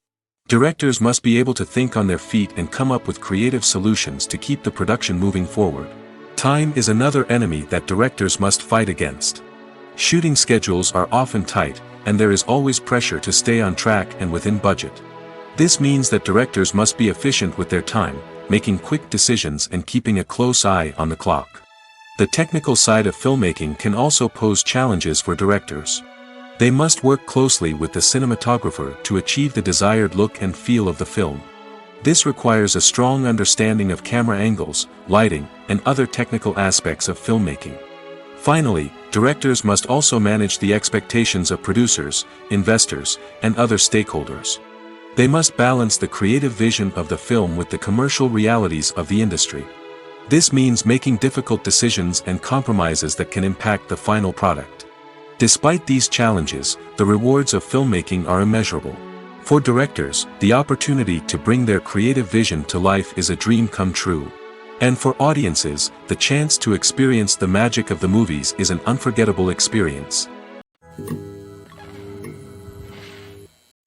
Directors must be able to think on their feet and come up with creative solutions to keep the production moving forward. Time is another enemy that directors must fight against. Shooting schedules are often tight, and there is always pressure to stay on track and within budget. This means that directors must be efficient with their time, making quick decisions and keeping a close eye on the clock. The technical side of filmmaking can also pose challenges for directors. They must work closely with the cinematographer to achieve the desired look and feel of the film. This requires a strong understanding of camera angles, lighting, and other technical aspects of filmmaking. Finally, directors must also manage the expectations of producers, investors, and other stakeholders. They must balance the creative vision of the film with the commercial realities of the industry. This means making difficult decisions and compromises that can impact the final product. Despite these challenges, the rewards of filmmaking are immeasurable. For directors, the opportunity to bring their creative vision to life is a dream come true. And for audiences, the chance to experience the magic of the movies is an unforgettable experience.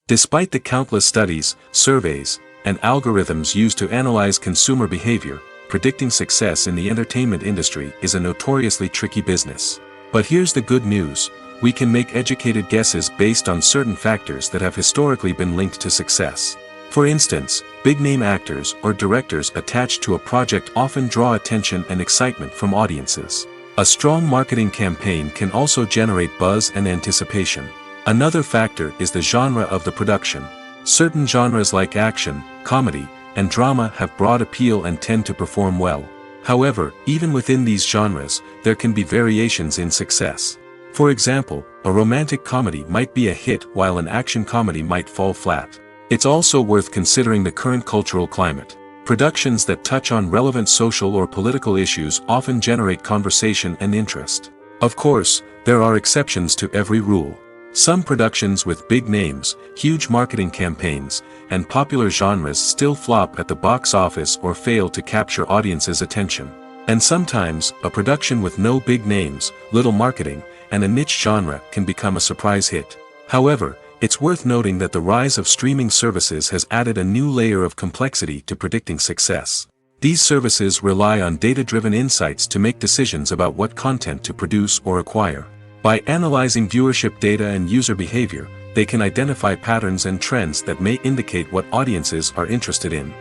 Despite the countless studies, surveys, and algorithms used to analyze consumer behavior, predicting success in the entertainment industry is a notoriously tricky business. But here's the good news: we can make educated guesses based on certain factors that have historically been linked to success. For instance, big-name actors or directors attached to a project often draw attention and excitement from audiences. A strong marketing campaign can also generate buzz and anticipation. Another factor is the genre of the production. Certain genres like action, comedy, and drama have broad appeal and tend to perform well. However, even within these genres, there can be variations in success. For example, a romantic comedy might be a hit while an action comedy might fall flat. It's also worth considering the current cultural climate. Productions that touch on relevant social or political issues often generate conversation and interest. Of course, there are exceptions to every rule. Some productions with big names, huge marketing campaigns, and popular genres still flop at the box office or fail to capture audiences' attention. And sometimes, a production with no big names, little marketing, and a niche genre can become a surprise hit. However, it's worth noting that the rise of streaming services has added a new layer of complexity to predicting success. These services rely on data-driven insights to make decisions about what content to produce or acquire. By analyzing viewership data and user behavior, they can identify patterns and trends that may indicate what audiences are interested in.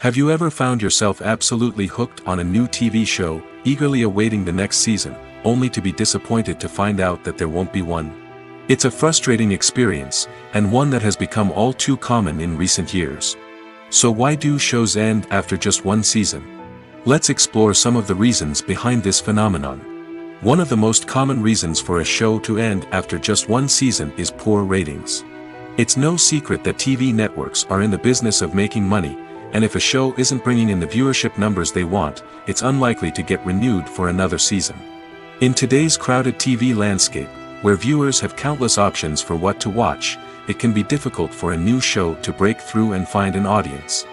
Have you ever found yourself absolutely hooked on a new TV show, eagerly awaiting the next season, only to be disappointed to find out that there won't be one? It's a frustrating experience, and one that has become all too common in recent years. So why do shows end after just one season? Let's explore some of the reasons behind this phenomenon. One of the most common reasons for a show to end after just one season is poor ratings. It's no secret that TV networks are in the business of making money, and if a show isn't bringing in the viewership numbers they want, it's unlikely to get renewed for another season. In today's crowded TV landscape, where viewers have countless options for what to watch, it can be difficult for a new show to break through and find an audience.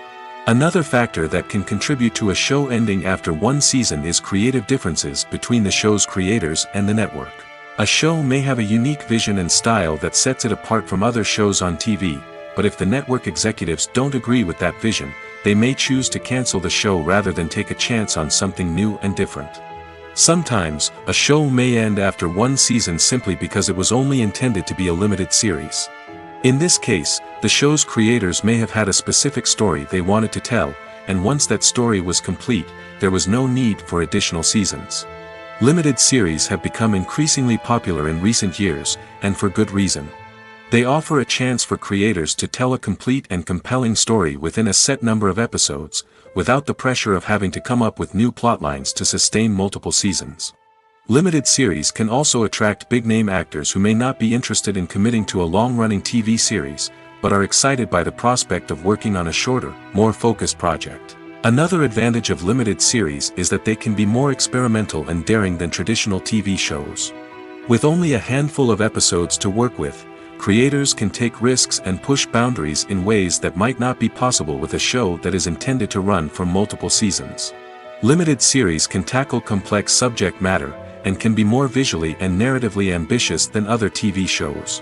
Another factor that can contribute to a show ending after one season is creative differences between the show's creators and the network. A show may have a unique vision and style that sets it apart from other shows on TV, but if the network executives don't agree with that vision, they may choose to cancel the show rather than take a chance on something new and different. Sometimes, a show may end after one season simply because it was only intended to be a limited series. In this case, the show's creators may have had a specific story they wanted to tell, and once that story was complete, there was no need for additional seasons. Limited series have become increasingly popular in recent years, and for good reason. They offer a chance for creators to tell a complete and compelling story within a set number of episodes, without the pressure of having to come up with new plotlines to sustain multiple seasons. Limited series can also attract big-name actors who may not be interested in committing to a long-running TV series, but are excited by the prospect of working on a shorter, more focused project. Another advantage of limited series is that they can be more experimental and daring than traditional TV shows. With only a handful of episodes to work with, creators can take risks and push boundaries in ways that might not be possible with a show that is intended to run for multiple seasons. Limited series can tackle complex subject matter, and can be more visually and narratively ambitious than other TV shows.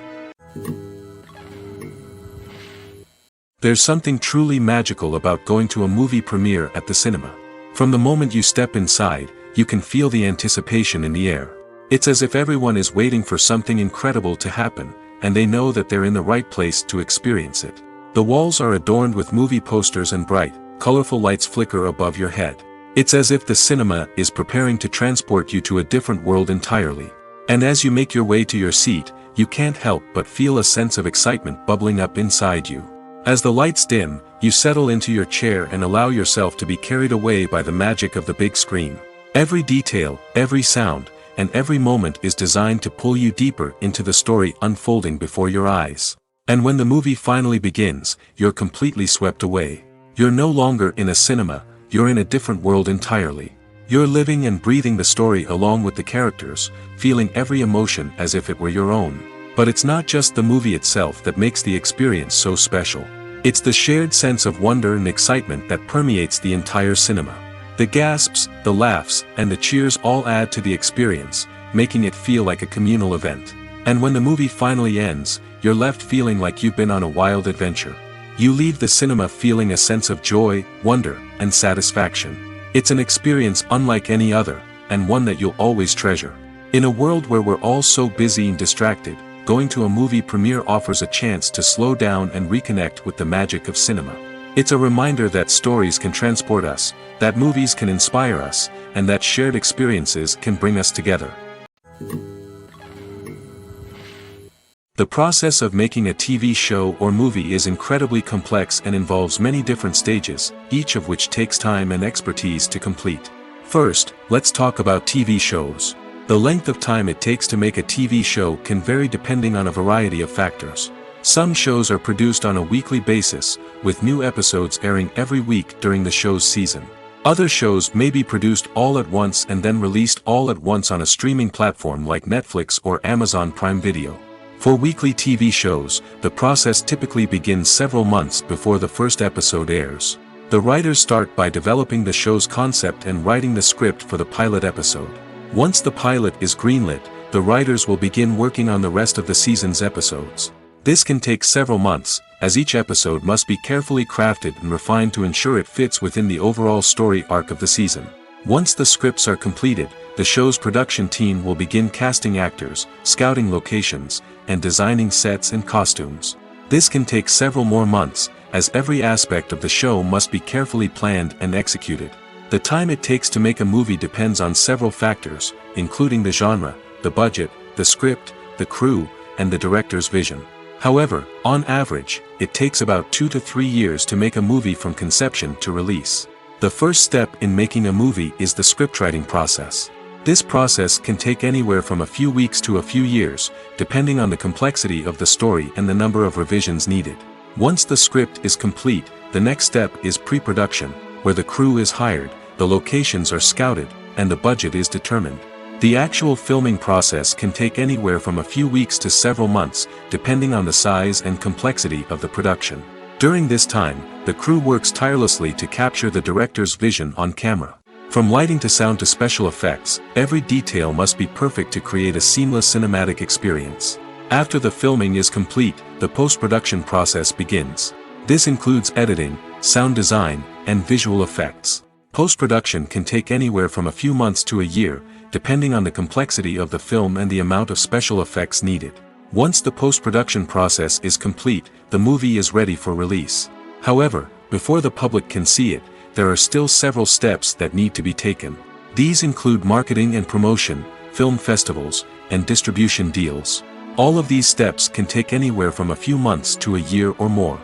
There's something truly magical about going to a movie premiere at the cinema. From the moment you step inside, you can feel the anticipation in the air. It's as if everyone is waiting for something incredible to happen, and they know that they're in the right place to experience it. The walls are adorned with movie posters and bright, colorful lights flicker above your head. It's as if the cinema is preparing to transport you to a different world entirely. And as you make your way to your seat, you can't help but feel a sense of excitement bubbling up inside you. As the lights dim, you settle into your chair and allow yourself to be carried away by the magic of the big screen. Every detail, every sound, and every moment is designed to pull you deeper into the story unfolding before your eyes. And when the movie finally begins, you're completely swept away. You're no longer in a cinema, you're in a different world entirely. You're living and breathing the story along with the characters, feeling every emotion as if it were your own. But it's not just the movie itself that makes the experience so special. It's the shared sense of wonder and excitement that permeates the entire cinema. The gasps, the laughs, and the cheers all add to the experience, making it feel like a communal event. And when the movie finally ends, you're left feeling like you've been on a wild adventure. You leave the cinema feeling a sense of joy, wonder, and satisfaction. It's an experience unlike any other, and one that you'll always treasure. In a world where we're all so busy and distracted, going to a movie premiere offers a chance to slow down and reconnect with the magic of cinema. It's a reminder that stories can transport us, that movies can inspire us, and that shared experiences can bring us together. The process of making a TV show or movie is incredibly complex and involves many different stages, each of which takes time and expertise to complete. First, let's talk about TV shows. The length of time it takes to make a TV show can vary depending on a variety of factors. Some shows are produced on a weekly basis, with new episodes airing every week during the show's season. Other shows may be produced all at once and then released all at once on a streaming platform like Netflix or Amazon Prime Video. For weekly TV shows, the process typically begins several months before the first episode airs. The writers start by developing the show's concept and writing the script for the pilot episode. Once the pilot is greenlit, the writers will begin working on the rest of the season's episodes. This can take several months, as each episode must be carefully crafted and refined to ensure it fits within the overall story arc of the season. Once the scripts are completed, the show's production team will begin casting actors, scouting locations, and designing sets and costumes. This can take several more months, as every aspect of the show must be carefully planned and executed. The time it takes to make a movie depends on several factors, including the genre, the budget, the script, the crew, and the director's vision. However, on average, it takes about 2 to 3 years to make a movie from conception to release. The first step in making a movie is the scriptwriting process. This process can take anywhere from a few weeks to a few years, depending on the complexity of the story and the number of revisions needed. Once the script is complete, the next step is pre-production, where the crew is hired, the locations are scouted, and the budget is determined. The actual filming process can take anywhere from a few weeks to several months, depending on the size and complexity of the production. During this time, the crew works tirelessly to capture the director's vision on camera. From lighting to sound to special effects, every detail must be perfect to create a seamless cinematic experience. After the filming is complete, the post-production process begins. This includes editing, sound design, and visual effects. Post-production can take anywhere from a few months to a year, depending on the complexity of the film and the amount of special effects needed. Once the post-production process is complete, the movie is ready for release. However, before the public can see it, there are still several steps that need to be taken. These include marketing and promotion, film festivals, and distribution deals. All of these steps can take anywhere from a few months to a year or more.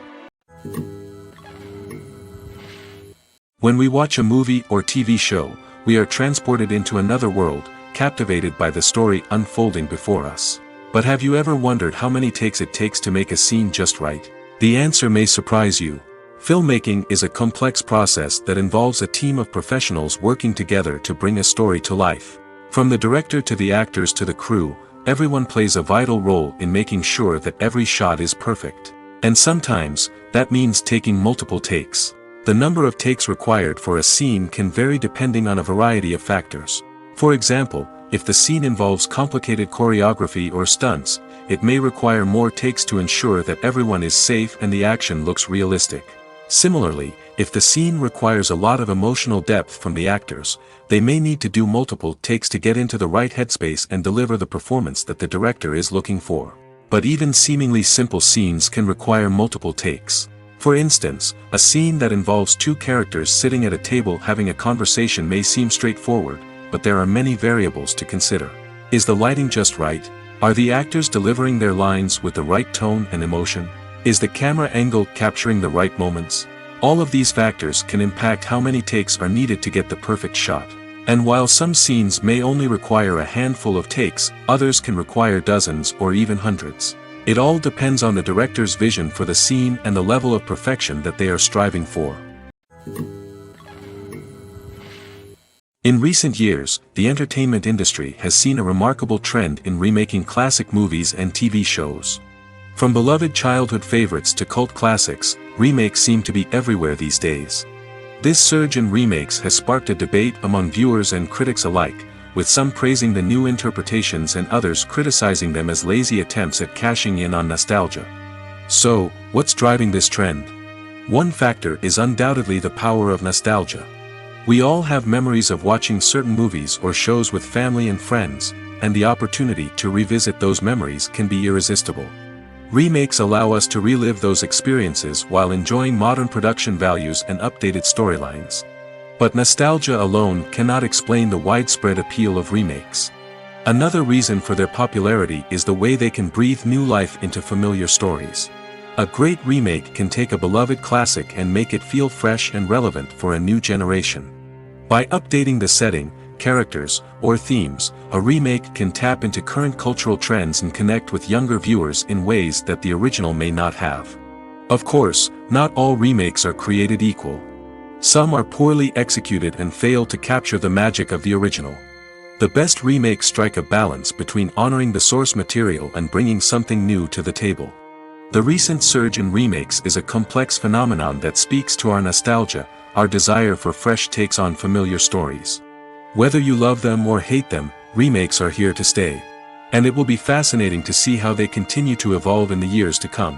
When we watch a movie or TV show, we are transported into another world, captivated by the story unfolding before us. But have you ever wondered how many takes it takes to make a scene just right? The answer may surprise you. Filmmaking is a complex process that involves a team of professionals working together to bring a story to life. From the director to the actors to the crew, everyone plays a vital role in making sure that every shot is perfect. And sometimes, that means taking multiple takes. The number of takes required for a scene can vary depending on a variety of factors. For example, if the scene involves complicated choreography or stunts, it may require more takes to ensure that everyone is safe and the action looks realistic. Similarly, if the scene requires a lot of emotional depth from the actors, they may need to do multiple takes to get into the right headspace and deliver the performance that the director is looking for. But even seemingly simple scenes can require multiple takes. For instance, a scene that involves two characters sitting at a table having a conversation may seem straightforward, but there are many variables to consider. Is the lighting just right? Are the actors delivering their lines with the right tone and emotion? Is the camera angle capturing the right moments? All of these factors can impact how many takes are needed to get the perfect shot. And while some scenes may only require a handful of takes, others can require dozens or even hundreds. It all depends on the director's vision for the scene and the level of perfection that they are striving for. In recent years, the entertainment industry has seen a remarkable trend in remaking classic movies and TV shows. From beloved childhood favorites to cult classics, remakes seem to be everywhere these days. This surge in remakes has sparked a debate among viewers and critics alike, with some praising the new interpretations and others criticizing them as lazy attempts at cashing in on nostalgia. So, what's driving this trend? One factor is undoubtedly the power of nostalgia. We all have memories of watching certain movies or shows with family and friends, and the opportunity to revisit those memories can be irresistible. Remakes allow us to relive those experiences while enjoying modern production values and updated storylines. But nostalgia alone cannot explain the widespread appeal of remakes. Another reason for their popularity is the way they can breathe new life into familiar stories. A great remake can take a beloved classic and make it feel fresh and relevant for a new generation. By updating the setting, characters, or themes, a remake can tap into current cultural trends and connect with younger viewers in ways that the original may not have. Of course, not all remakes are created equal. Some are poorly executed and fail to capture the magic of the original. The best remakes strike a balance between honoring the source material and bringing something new to the table. The recent surge in remakes is a complex phenomenon that speaks to our nostalgia, our desire for fresh takes on familiar stories. Whether you love them or hate them, remakes are here to stay. And it will be fascinating to see how they continue to evolve in the years to come.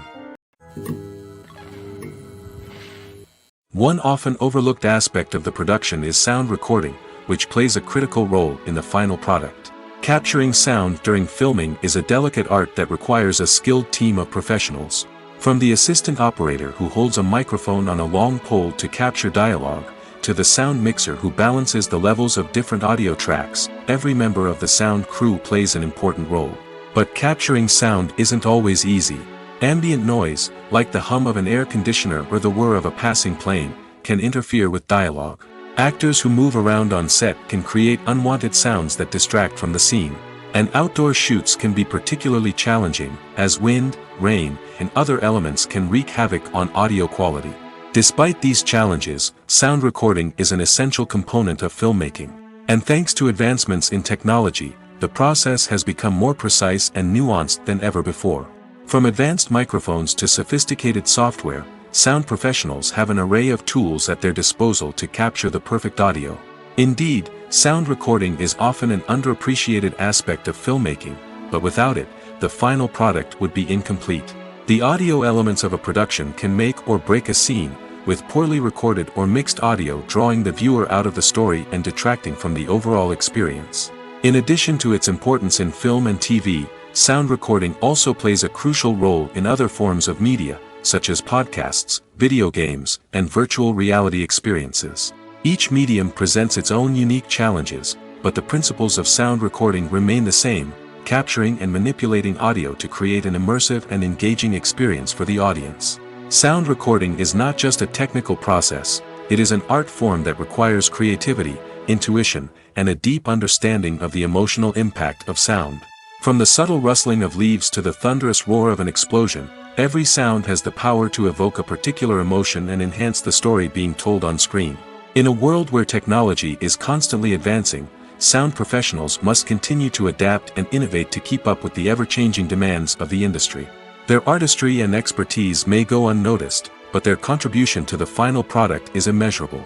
One often overlooked aspect of the production is sound recording, which plays a critical role in the final product. Capturing sound during filming is a delicate art that requires a skilled team of professionals. From the assistant operator who holds a microphone on a long pole to capture dialogue, to the sound mixer who balances the levels of different audio tracks, every member of the sound crew plays an important role. But capturing sound isn't always easy. Ambient noise, like the hum of an air conditioner or the whir of a passing plane, can interfere with dialogue. Actors who move around on set can create unwanted sounds that distract from the scene. And outdoor shoots can be particularly challenging, as wind, rain, and other elements can wreak havoc on audio quality. Despite these challenges, sound recording is an essential component of filmmaking. And thanks to advancements in technology, the process has become more precise and nuanced than ever before. From advanced microphones to sophisticated software, sound professionals have an array of tools at their disposal to capture the perfect audio. Indeed, sound recording is often an underappreciated aspect of filmmaking, but without it, the final product would be incomplete. The audio elements of a production can make or break a scene, with poorly recorded or mixed audio drawing the viewer out of the story and detracting from the overall experience. In addition to its importance in film and TV, sound recording also plays a crucial role in other forms of media, such as podcasts, video games, and virtual reality experiences. Each medium presents its own unique challenges, but the principles of sound recording remain the same, capturing and manipulating audio to create an immersive and engaging experience for the audience. Sound recording is not just a technical process, it is an art form that requires creativity, intuition, and a deep understanding of the emotional impact of sound. From the subtle rustling of leaves to the thunderous roar of an explosion, Every sound has the power to evoke a particular emotion and enhance the story being told on screen. In a world where technology is constantly advancing, sound professionals must continue to adapt and innovate to keep up with the ever-changing demands of the industry. Their artistry and expertise may go unnoticed, but their contribution to the final product is immeasurable.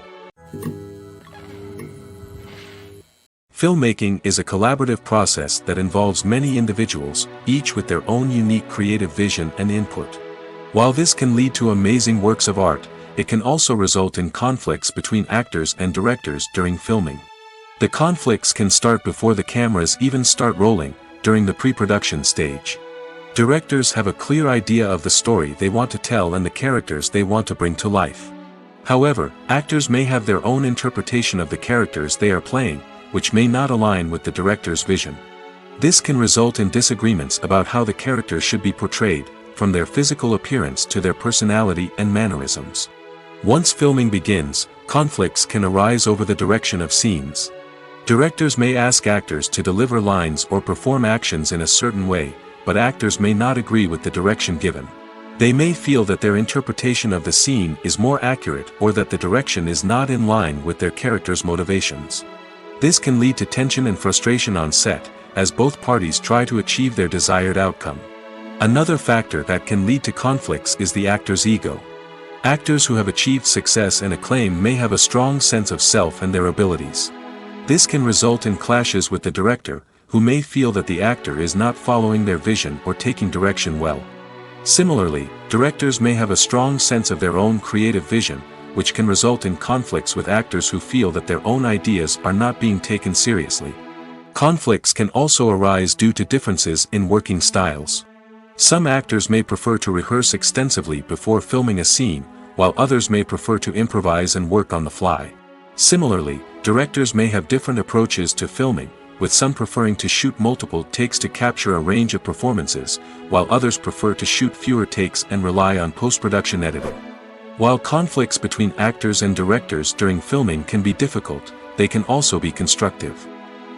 Filmmaking is a collaborative process that involves many individuals, each with their own unique creative vision and input. While this can lead to amazing works of art, it can also result in conflicts between actors and directors during filming. The conflicts can start before the cameras even start rolling, during the pre-production stage. Directors have a clear idea of the story they want to tell and the characters they want to bring to life. However, actors may have their own interpretation of the characters they are playing, which may not align with the director's vision. This can result in disagreements about how the characters should be portrayed, from their physical appearance to their personality and mannerisms. Once filming begins, conflicts can arise over the direction of scenes. Directors may ask actors to deliver lines or perform actions in a certain way, but actors may not agree with the direction given. They may feel that their interpretation of the scene is more accurate or that the direction is not in line with their character's motivations. This can lead to tension and frustration on set, as both parties try to achieve their desired outcome. Another factor that can lead to conflicts is the actor's ego. Actors who have achieved success and acclaim may have a strong sense of self and their abilities. This can result in clashes with the director, who may feel that the actor is not following their vision or taking direction well. Similarly, directors may have a strong sense of their own creative vision, which can result in conflicts with actors who feel that their own ideas are not being taken seriously. Conflicts can also arise due to differences in working styles. Some actors may prefer to rehearse extensively before filming a scene, while others may prefer to improvise and work on the fly. Similarly, directors may have different approaches to filming, with some preferring to shoot multiple takes to capture a range of performances, while others prefer to shoot fewer takes and rely on post-production editing. While conflicts between actors and directors during filming can be difficult, they can also be constructive.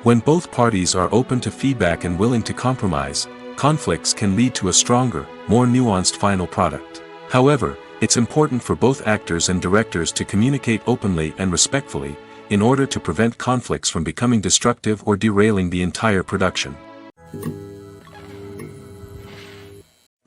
When both parties are open to feedback and willing to compromise, conflicts can lead to a stronger, more nuanced final product. However, it's important for both actors and directors to communicate openly and respectfully, in order to prevent conflicts from becoming destructive or derailing the entire production.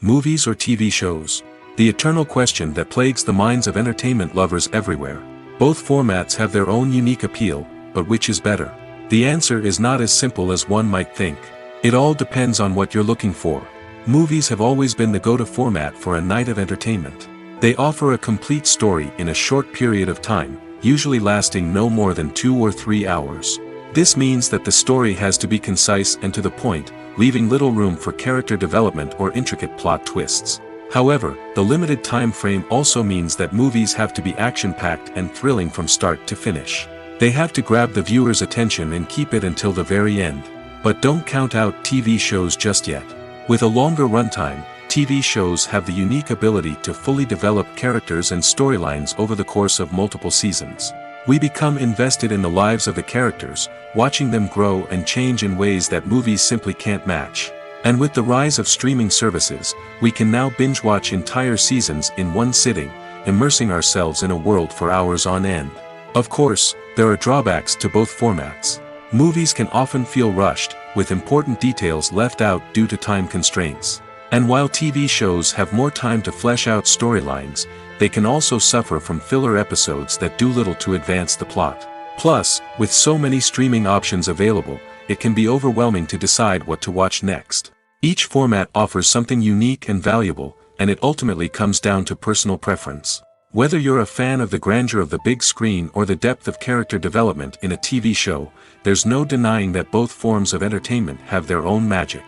Movies or TV shows? The eternal question that plagues the minds of entertainment lovers everywhere. Both formats have their own unique appeal, but which is better? The answer is not as simple as one might think. It all depends on what you're looking for. Movies have always been the go-to format for a night of entertainment. They offer a complete story in a short period of time, usually lasting no more than 2 or 3 hours. This means that the story has to be concise and to the point, leaving little room for character development or intricate plot twists. However, the limited time frame also means that movies have to be action-packed and thrilling from start to finish. They have to grab the viewer's attention and keep it until the very end. But don't count out TV shows just yet. With a longer runtime, TV shows have the unique ability to fully develop characters and storylines over the course of multiple seasons. We become invested in the lives of the characters, watching them grow and change in ways that movies simply can't match. And with the rise of streaming services, we can now binge-watch entire seasons in one sitting, immersing ourselves in a world for hours on end. Of course, there are drawbacks to both formats. Movies can often feel rushed, with important details left out due to time constraints. And while TV shows have more time to flesh out storylines, they can also suffer from filler episodes that do little to advance the plot. Plus, with so many streaming options available, it can be overwhelming to decide what to watch next. Each format offers something unique and valuable, and it ultimately comes down to personal preference. Whether you're a fan of the grandeur of the big screen or the depth of character development in a TV show, there's no denying that both forms of entertainment have their own magic.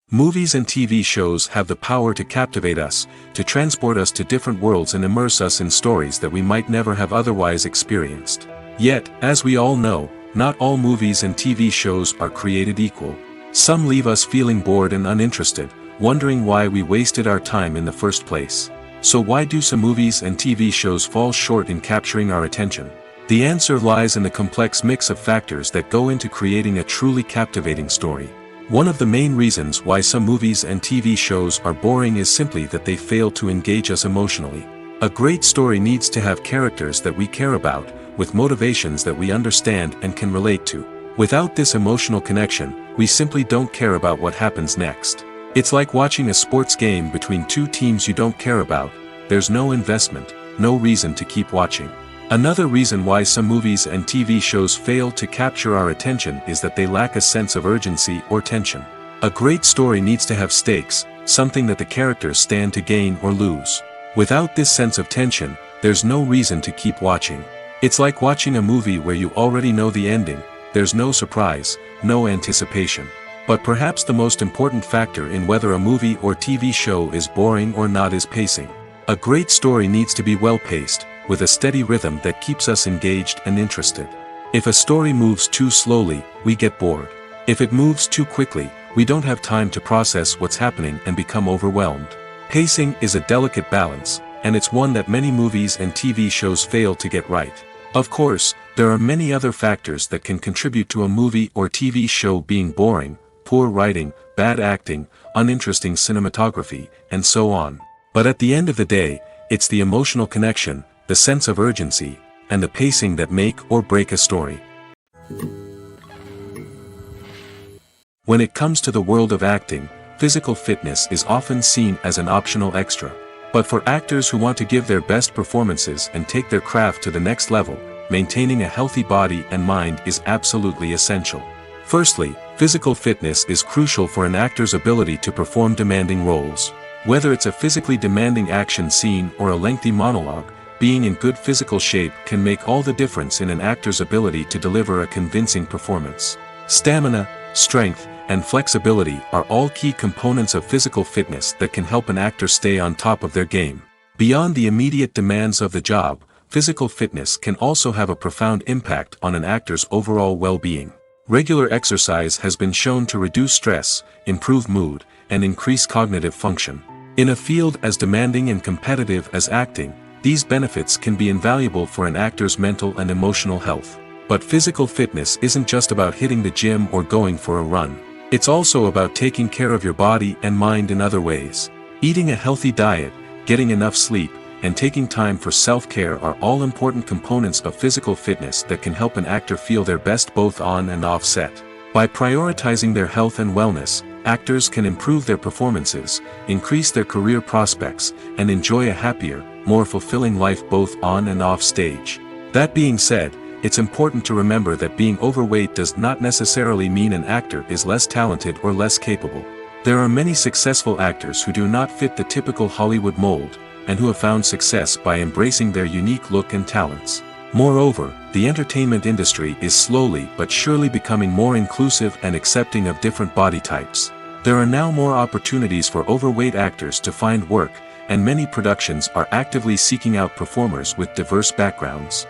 Movies and TV shows have the power to captivate us, to transport us to different worlds and immerse us in stories that we might never have otherwise experienced. Yet, as we all know, not all movies and TV shows are created equal. Some leave us feeling bored and uninterested, wondering why we wasted our time in the first place. So why do some movies and TV shows fall short in capturing our attention? The answer lies in the complex mix of factors that go into creating a truly captivating story. One of the main reasons why some movies and TV shows are boring is simply that they fail to engage us emotionally. A great story needs to have characters that we care about, with motivations that we understand and can relate to. Without this emotional connection, we simply don't care about what happens next. It's like watching a sports game between two teams you don't care about. There's no investment, no reason to keep watching. Another reason why some movies and TV shows fail to capture our attention is that they lack a sense of urgency or tension. A great story needs to have stakes, something that the characters stand to gain or lose. Without this sense of tension, there's no reason to keep watching. It's like watching a movie where you already know the ending. There's no surprise, no anticipation. But perhaps the most important factor in whether a movie or TV show is boring or not is pacing. A great story needs to be well-paced, with a steady rhythm that keeps us engaged and interested. If a story moves too slowly, we get bored. If it moves too quickly, we don't have time to process what's happening and become overwhelmed. Pacing is a delicate balance, and it's one that many movies and TV shows fail to get right. Of course, there are many other factors that can contribute to a movie or TV show being boring: poor writing, bad acting, uninteresting cinematography, and so on. But at the end of the day, it's the emotional connection, the sense of urgency, and the pacing that make or break a story. When it comes to the world of acting, physical fitness is often seen as an optional extra. But for actors who want to give their best performances and take their craft to the next level, maintaining a healthy body and mind is absolutely essential. Firstly, physical fitness is crucial for an actor's ability to perform demanding roles. Whether it's a physically demanding action scene or a lengthy monologue, being in good physical shape can make all the difference in an actor's ability to deliver a convincing performance. Stamina, strength, and flexibility are all key components of physical fitness that can help an actor stay on top of their game. Beyond the immediate demands of the job, physical fitness can also have a profound impact on an actor's overall well-being. Regular exercise has been shown to reduce stress, improve mood, and increase cognitive function. In a field as demanding and competitive as acting, these benefits can be invaluable for an actor's mental and emotional health. But physical fitness isn't just about hitting the gym or going for a run. It's also about taking care of your body and mind in other ways. Eating a healthy diet, getting enough sleep, and taking time for self-care are all important components of physical fitness that can help an actor feel their best both on and off set. By prioritizing their health and wellness, actors can improve their performances, increase their career prospects, and enjoy a happier, more fulfilling life both on and off stage. That being said, it's important to remember that being overweight does not necessarily mean an actor is less talented or less capable. There are many successful actors who do not fit the typical Hollywood mold, and who have found success by embracing their unique look and talents. Moreover, the entertainment industry is slowly but surely becoming more inclusive and accepting of different body types. There are now more opportunities for overweight actors to find work, and many productions are actively seeking out performers with diverse backgrounds.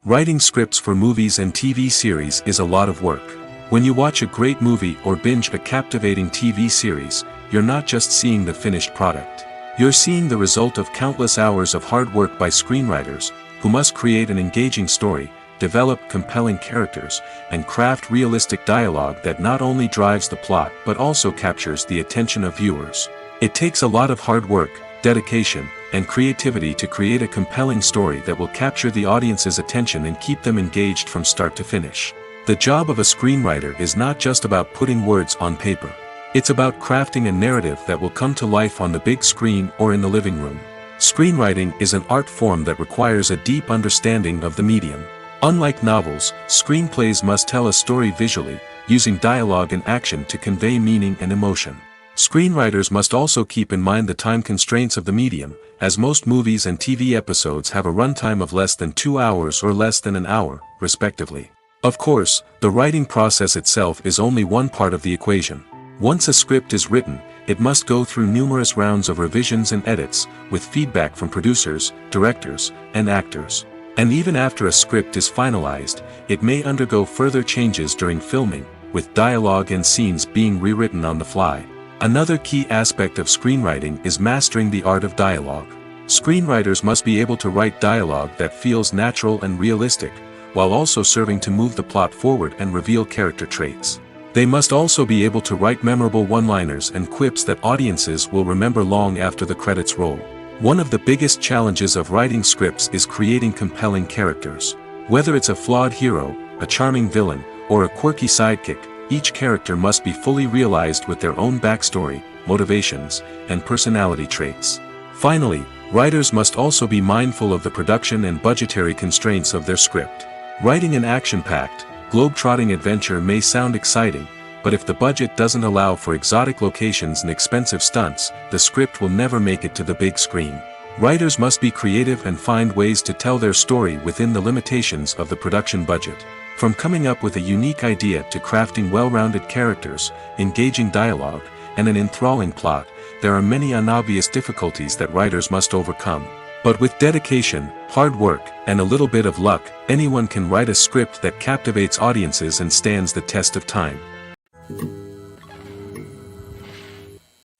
Writing scripts for movies and TV series is a lot of work. When you watch a great movie or binge a captivating TV series, you're not just seeing the finished product. You're seeing the result of countless hours of hard work by screenwriters, who must create an engaging story, develop compelling characters, and craft realistic dialogue that not only drives the plot but also captures the attention of viewers. It takes a lot of hard work, dedication, and creativity to create a compelling story that will capture the audience's attention and keep them engaged from start to finish. The job of a screenwriter is not just about putting words on paper. It's about crafting a narrative that will come to life on the big screen or in the living room. Screenwriting is an art form that requires a deep understanding of the medium. Unlike novels, screenplays must tell a story visually, using dialogue and action to convey meaning and emotion. Screenwriters must also keep in mind the time constraints of the medium, as most movies and TV episodes have a runtime of less than 2 hours or less than an hour, respectively. Of course, the writing process itself is only one part of the equation. Once a script is written, it must go through numerous rounds of revisions and edits, with feedback from producers, directors, and actors. And even after a script is finalized, it may undergo further changes during filming, with dialogue and scenes being rewritten on the fly. Another key aspect of screenwriting is mastering the art of dialogue. Screenwriters must be able to write dialogue that feels natural and realistic, while also serving to move the plot forward and reveal character traits. They must also be able to write memorable one-liners and quips that audiences will remember long after the credits roll. One of the biggest challenges of writing scripts is creating compelling characters. Whether it's a flawed hero, a charming villain, or a quirky sidekick, each character must be fully realized with their own backstory, motivations, and personality traits. Finally, writers must also be mindful of the production and budgetary constraints of their script. Writing an action-packed, globe-trotting adventure may sound exciting, but if the budget doesn't allow for exotic locations and expensive stunts, the script will never make it to the big screen. Writers must be creative and find ways to tell their story within the limitations of the production budget. From coming up with a unique idea to crafting well-rounded characters, engaging dialogue, and an enthralling plot, there are many unobvious difficulties that writers must overcome. But with dedication, hard work, and a little bit of luck, anyone can write a script that captivates audiences and stands the test of time.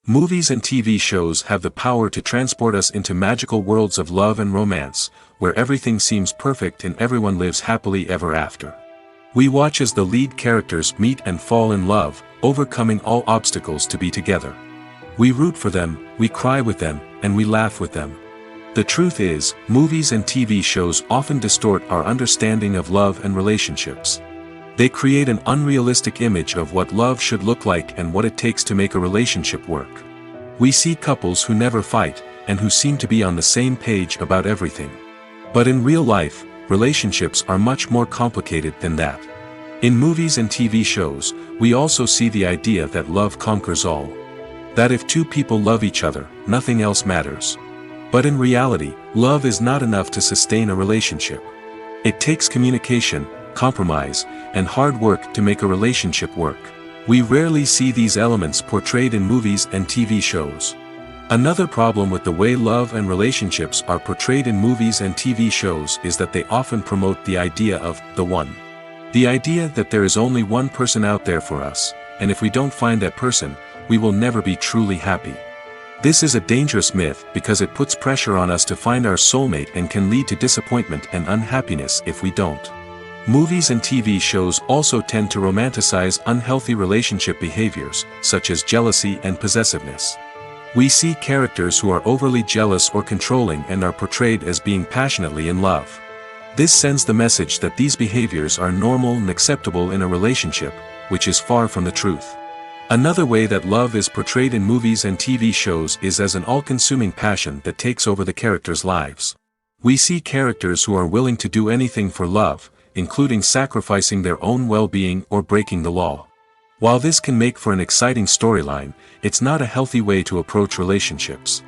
Movies and TV shows have the power to transport us into magical worlds of love and romance, where everything seems perfect and everyone lives happily ever after. We watch as the lead characters meet and fall in love, overcoming all obstacles to be together. We root for them, we cry with them, and we laugh with them. The truth is, movies and TV shows often distort our understanding of love and relationships. They create an unrealistic image of what love should look like and what it takes to make a relationship work. We see couples who never fight, and who seem to be on the same page about everything. But in real life, relationships are much more complicated than that. In movies and TV shows, we also see the idea that love conquers all. That if two people love each other, nothing else matters. But in reality, love is not enough to sustain a relationship. It takes communication, compromise, and hard work to make a relationship work. We rarely see these elements portrayed in movies and TV shows. Another problem with the way love and relationships are portrayed in movies and TV shows is that they often promote the idea of the one. The idea that there is only one person out there for us, and if we don't find that person, we will never be truly happy. This is a dangerous myth because it puts pressure on us to find our soulmate and can lead to disappointment and unhappiness if we don't. Movies and TV shows also tend to romanticize unhealthy relationship behaviors, such as jealousy and possessiveness. We see characters who are overly jealous or controlling and are portrayed as being passionately in love. This sends the message that these behaviors are normal and acceptable in a relationship, which is far from the truth. Another way that love is portrayed in movies and TV shows is as an all-consuming passion that takes over the characters' lives. We see characters who are willing to do anything for love, including sacrificing their own well-being or breaking the law. While this can make for an exciting storyline, it's not a healthy way to approach relationships.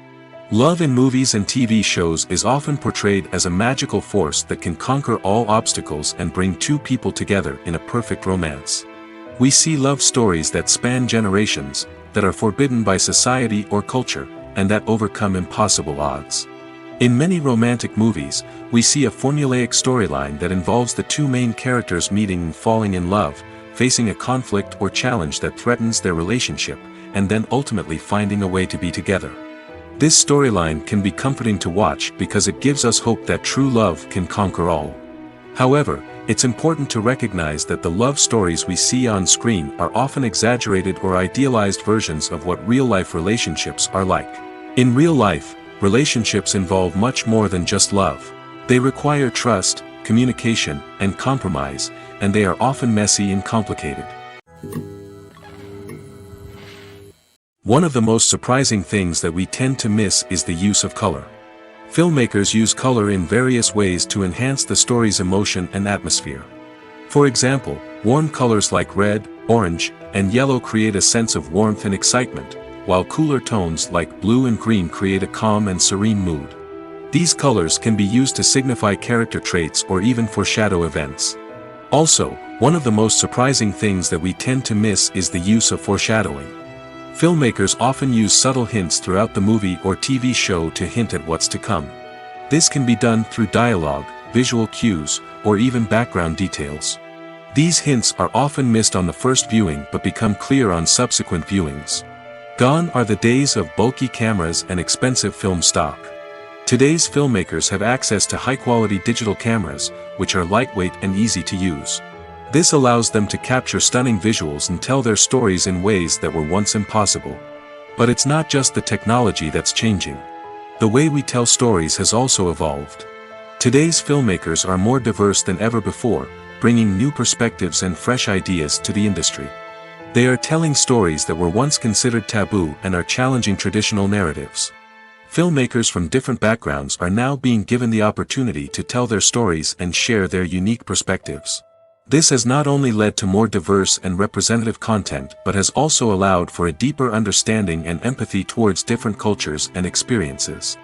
Love in movies and TV shows is often portrayed as a magical force that can conquer all obstacles and bring two people together in a perfect romance. We see love stories that span generations, that are forbidden by society or culture, and that overcome impossible odds. In many romantic movies, we see a formulaic storyline that involves the two main characters meeting and falling in love, facing a conflict or challenge that threatens their relationship, and then ultimately finding a way to be together. This storyline can be comforting to watch because it gives us hope that true love can conquer all. However, it's important to recognize that the love stories we see on screen are often exaggerated or idealized versions of what real-life relationships are like. In real life, relationships involve much more than just love. They require trust, communication, and compromise, and they are often messy and complicated. One of the most surprising things that we tend to miss is the use of color. Filmmakers use color in various ways to enhance the story's emotion and atmosphere. For example, warm colors like red, orange, and yellow create a sense of warmth and excitement, while cooler tones like blue and green create a calm and serene mood. These colors can be used to signify character traits or even foreshadow events. Also, one of the most surprising things that we tend to miss is the use of foreshadowing. Filmmakers often use subtle hints throughout the movie or TV show to hint at what's to come. This can be done through dialogue, visual cues, or even background details. These hints are often missed on the first viewing but become clear on subsequent viewings. Gone are the days of bulky cameras and expensive film stock. Today's filmmakers have access to high-quality digital cameras, which are lightweight and easy to use. This allows them to capture stunning visuals and tell their stories in ways that were once impossible. But it's not just the technology that's changing. The way we tell stories has also evolved. Today's filmmakers are more diverse than ever before, bringing new perspectives and fresh ideas to the industry. They are telling stories that were once considered taboo and are challenging traditional narratives. Filmmakers from different backgrounds are now being given the opportunity to tell their stories and share their unique perspectives. This has not only led to more diverse and representative content but has also allowed for a deeper understanding and empathy towards different cultures and experiences.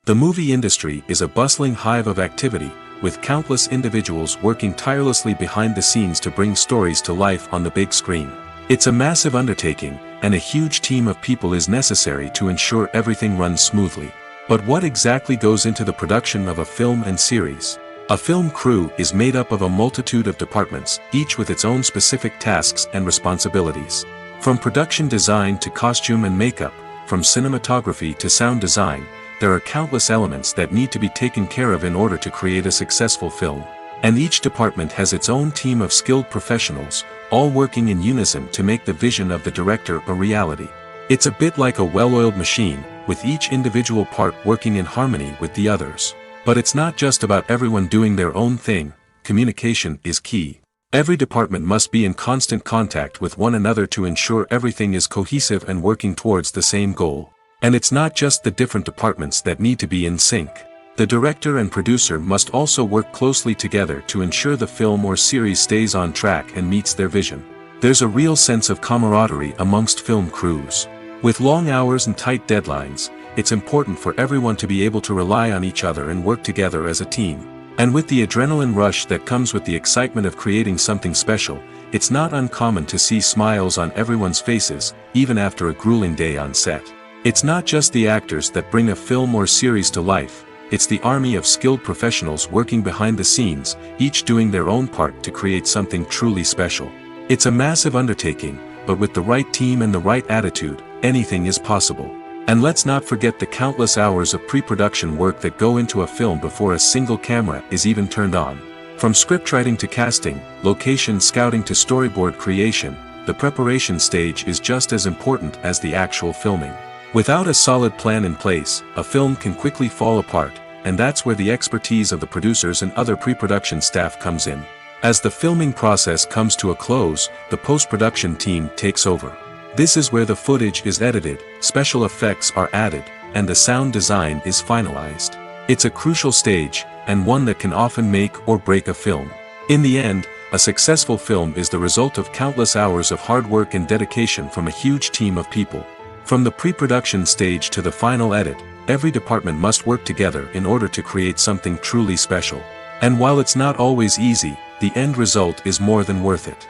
The movie industry is a bustling hive of activity, with countless individuals working tirelessly behind the scenes to bring stories to life on the big screen. It's a massive undertaking, and a huge team of people is necessary to ensure everything runs smoothly. But what exactly goes into the production of a film and series? A film crew is made up of a multitude of departments, each with its own specific tasks and responsibilities. From production design to costume and makeup, from cinematography to sound design, there are countless elements that need to be taken care of in order to create a successful film. And each department has its own team of skilled professionals, all working in unison to make the vision of the director a reality. It's a bit like a well-oiled machine, with each individual part working in harmony with the others. But it's not just about everyone doing their own thing. Communication is key. Every department must be in constant contact with one another to ensure everything is cohesive and working towards the same goal. And it's not just the different departments that need to be in sync. The director and producer must also work closely together to ensure the film or series stays on track and meets their vision. There's a real sense of camaraderie amongst film crews. With long hours and tight deadlines, it's important for everyone to be able to rely on each other and work together as a team. And with the adrenaline rush that comes with the excitement of creating something special, it's not uncommon to see smiles on everyone's faces, even after a grueling day on set. It's not just the actors that bring a film or series to life, it's the army of skilled professionals working behind the scenes, each doing their own part to create something truly special. It's a massive undertaking, but with the right team and the right attitude, anything is possible. And let's not forget the countless hours of pre-production work that go into a film before a single camera is even turned on. From scriptwriting to casting, location scouting to storyboard creation, the preparation stage is just as important as the actual filming. Without a solid plan in place, a film can quickly fall apart, and that's where the expertise of the producers and other pre-production staff comes in. As the filming process comes to a close, the post-production team takes over. This is where the footage is edited, special effects are added, and the sound design is finalized. It's a crucial stage, and one that can often make or break a film. In the end, a successful film is the result of countless hours of hard work and dedication from a huge team of people. From the pre-production stage to the final edit, every department must work together in order to create something truly special. And while it's not always easy, the end result is more than worth it.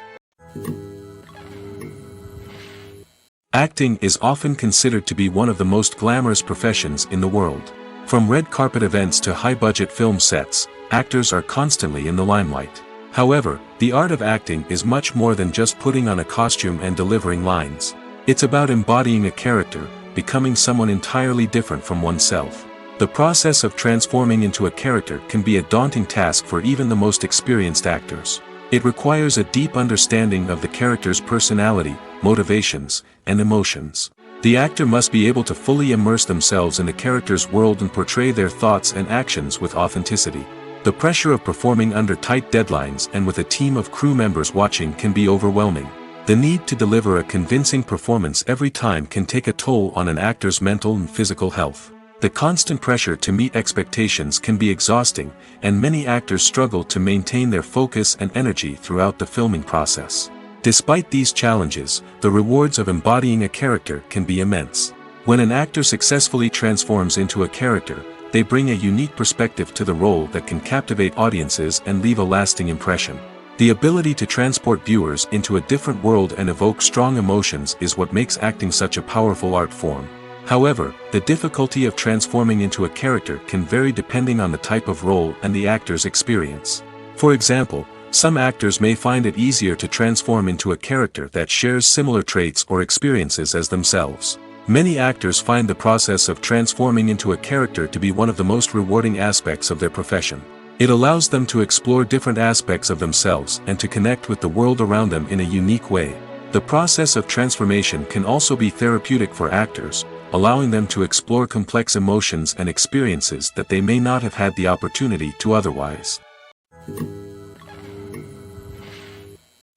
Acting is often considered to be one of the most glamorous professions in the world. From red carpet events to high-budget film sets, actors are constantly in the limelight. However, the art of acting is much more than just putting on a costume and delivering lines. It's about embodying a character, becoming someone entirely different from oneself. The process of transforming into a character can be a daunting task for even the most experienced actors. It requires a deep understanding of the character's personality, motivations, and emotions. The actor must be able to fully immerse themselves in the character's world and portray their thoughts and actions with authenticity. The pressure of performing under tight deadlines and with a team of crew members watching can be overwhelming. The need to deliver a convincing performance every time can take a toll on an actor's mental and physical health. The constant pressure to meet expectations can be exhausting, and many actors struggle to maintain their focus and energy throughout the filming process. Despite these challenges, the rewards of embodying a character can be immense. When an actor successfully transforms into a character, they bring a unique perspective to the role that can captivate audiences and leave a lasting impression. The ability to transport viewers into a different world and evoke strong emotions is what makes acting such a powerful art form. However, the difficulty of transforming into a character can vary depending on the type of role and the actor's experience. For example, some actors may find it easier to transform into a character that shares similar traits or experiences as themselves. Many actors find the process of transforming into a character to be one of the most rewarding aspects of their profession. It allows them to explore different aspects of themselves and to connect with the world around them in a unique way. The process of transformation can also be therapeutic for actors, allowing them to explore complex emotions and experiences that they may not have had the opportunity to otherwise.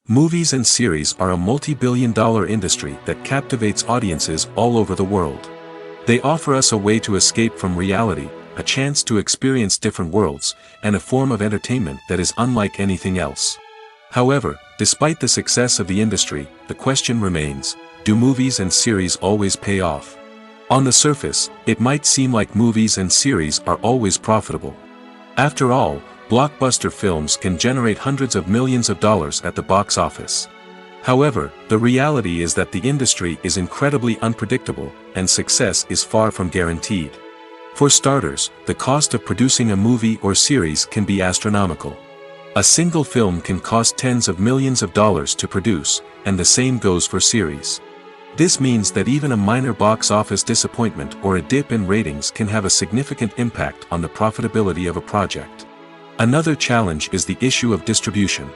Movies and series are a multi-billion-dollar industry that captivates audiences all over the world. They offer us a way to escape from reality, a chance to experience different worlds, and a form of entertainment that is unlike anything else. However, despite the success of the industry, the question remains, do movies and series always pay off? On the surface, it might seem like movies and series are always profitable. After all, blockbuster films can generate hundreds of millions of dollars at the box office. However, the reality is that the industry is incredibly unpredictable, and success is far from guaranteed. For starters, the cost of producing a movie or series can be astronomical. A single film can cost tens of millions of dollars to produce, and the same goes for series. This means that even a minor box office disappointment or a dip in ratings can have a significant impact on the profitability of a project. Another challenge is the issue of distribution.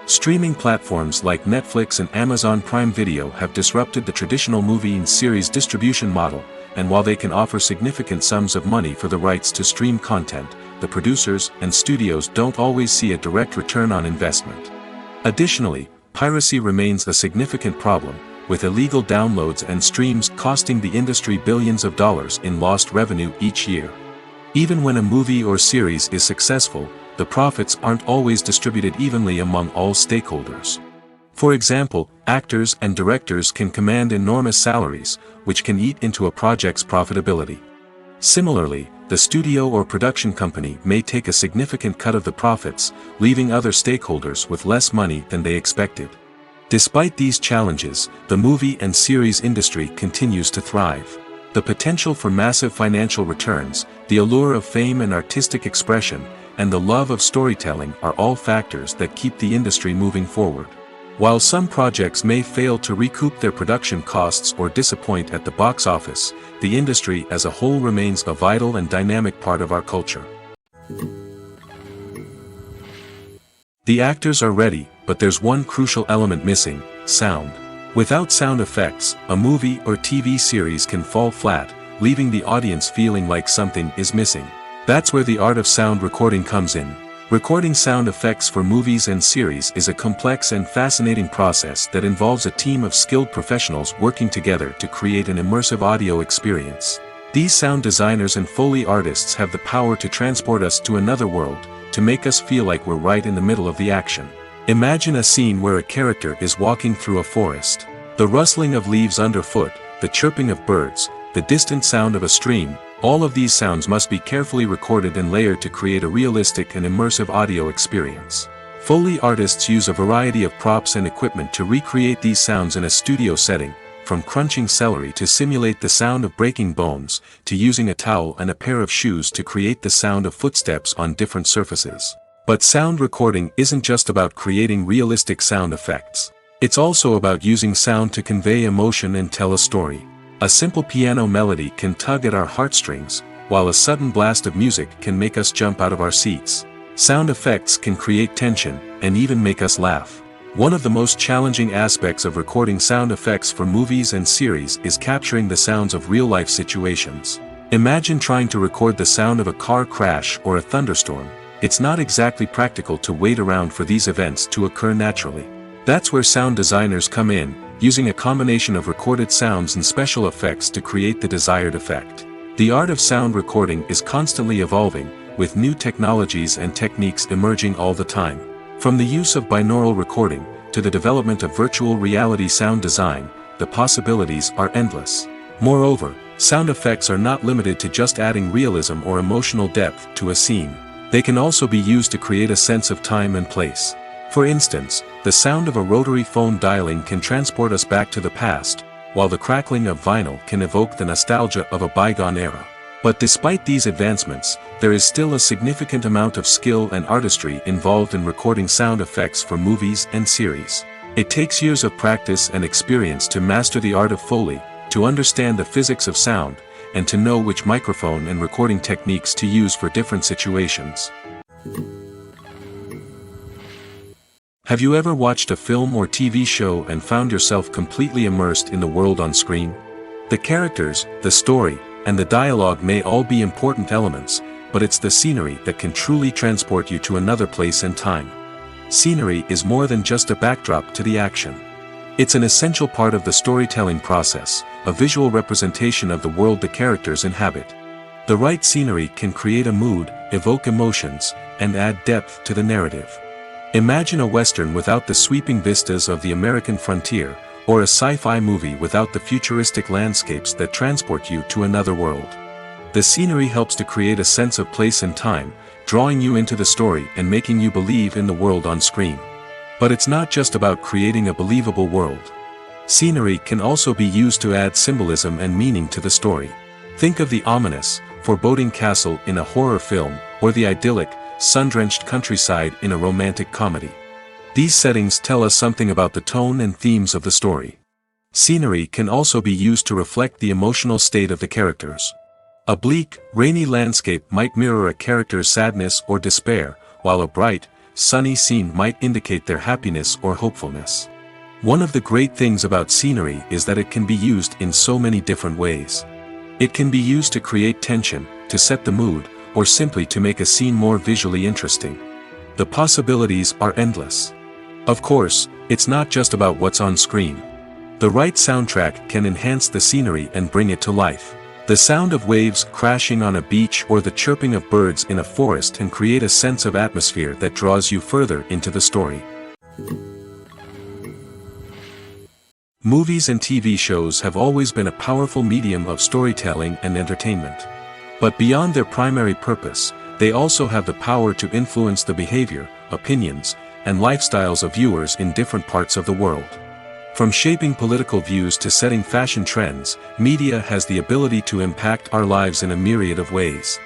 Streaming platforms like Netflix and Amazon Prime Video have disrupted the traditional movie and series distribution model, and while they can offer significant sums of money for the rights to stream content, the producers and studios don't always see a direct return on investment. Additionally, piracy remains a significant problem, with illegal downloads and streams costing the industry billions of dollars in lost revenue each year. Even when a movie or series is successful, the profits aren't always distributed evenly among all stakeholders. For example, actors and directors can command enormous salaries, which can eat into a project's profitability. Similarly, the studio or production company may take a significant cut of the profits, leaving other stakeholders with less money than they expected. Despite these challenges, the movie and series industry continues to thrive. The potential for massive financial returns, the allure of fame and artistic expression, and the love of storytelling are all factors that keep the industry moving forward. While some projects may fail to recoup their production costs or disappoint at the box office, the industry as a whole remains a vital and dynamic part of our culture. The actors are ready, but there's one crucial element missing: sound. Without sound effects, a movie or TV series can fall flat, leaving the audience feeling like something is missing. That's where the art of sound recording comes in. Recording sound effects for movies and series is a complex and fascinating process that involves a team of skilled professionals working together to create an immersive audio experience. These sound designers and Foley artists have the power to transport us to another world, to make us feel like we're right in the middle of the action. Imagine a scene where a character is walking through a forest. The rustling of leaves underfoot, the chirping of birds, the distant sound of a stream, all of these sounds must be carefully recorded and layered to create a realistic and immersive audio experience. Foley artists use a variety of props and equipment to recreate these sounds in a studio setting, from crunching celery to simulate the sound of breaking bones, to using a towel and a pair of shoes to create the sound of footsteps on different surfaces. But sound recording isn't just about creating realistic sound effects. It's also about using sound to convey emotion and tell a story. A simple piano melody can tug at our heartstrings, while a sudden blast of music can make us jump out of our seats. Sound effects can create tension, and even make us laugh. One of the most challenging aspects of recording sound effects for movies and series is capturing the sounds of real-life situations. Imagine trying to record the sound of a car crash or a thunderstorm. It's not exactly practical to wait around for these events to occur naturally. That's where sound designers come in, using a combination of recorded sounds and special effects to create the desired effect. The art of sound recording is constantly evolving, with new technologies and techniques emerging all the time. From the use of binaural recording, to the development of virtual reality sound design, the possibilities are endless. Moreover, sound effects are not limited to just adding realism or emotional depth to a scene. They can also be used to create a sense of time and place. For instance, the sound of a rotary phone dialing can transport us back to the past, while the crackling of vinyl can evoke the nostalgia of a bygone era. But despite these advancements, there is still a significant amount of skill and artistry involved in recording sound effects for movies and series. It takes years of practice and experience to master the art of Foley, to understand the physics of sound, and to know which microphone and recording techniques to use for different situations. Have you ever watched a film or TV show and found yourself completely immersed in the world on screen? The characters, the story, and the dialogue may all be important elements, but it's the scenery that can truly transport you to another place and time. Scenery is more than just a backdrop to the action. It's an essential part of the storytelling process, a visual representation of the world the characters inhabit. The right scenery can create a mood, evoke emotions, and add depth to the narrative. Imagine a Western without the sweeping vistas of the American frontier, or a sci-fi movie without the futuristic landscapes that transport you to another world. The scenery helps to create a sense of place and time, drawing you into the story and making you believe in the world on screen. But it's not just about creating a believable world. Scenery can also be used to add symbolism and meaning to the story. Think of the ominous, foreboding castle in a horror film, or the idyllic, sun-drenched countryside in a romantic comedy. These settings tell us something about the tone and themes of the story. Scenery can also be used to reflect the emotional state of the characters. A bleak, rainy landscape might mirror a character's sadness or despair, while a bright, sunny scene might indicate their happiness or hopefulness. One of the great things about scenery is that it can be used in so many different ways. It can be used to create tension, to set the mood, or simply to make a scene more visually interesting. The possibilities are endless. Of course, it's not just about what's on screen. The right soundtrack can enhance the scenery and bring it to life. The sound of waves crashing on a beach or the chirping of birds in a forest can create a sense of atmosphere that draws you further into the story. Movies and TV shows have always been a powerful medium of storytelling and entertainment. But beyond their primary purpose, they also have the power to influence the behavior, opinions, and lifestyles of viewers in different parts of the world. From shaping political views to setting fashion trends, media has the ability to impact our lives in a myriad of ways.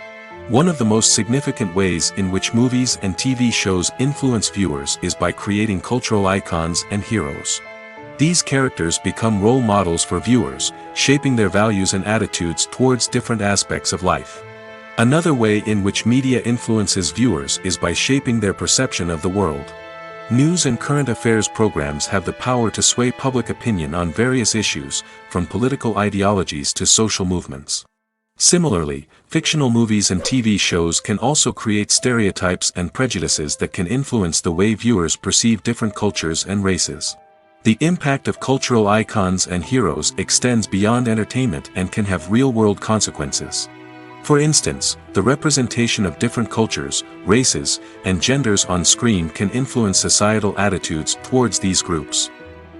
One of the most significant ways in which movies and TV shows influence viewers is by creating cultural icons and heroes. These characters become role models for viewers, shaping their values and attitudes towards different aspects of life. Another way in which media influences viewers is by shaping their perception of the world. News and current affairs programs have the power to sway public opinion on various issues, from political ideologies to social movements. Similarly, fictional movies and TV shows can also create stereotypes and prejudices that can influence the way viewers perceive different cultures and races. The impact of cultural icons and heroes extends beyond entertainment and can have real-world consequences. For instance, the representation of different cultures, races, and genders on screen can influence societal attitudes towards these groups.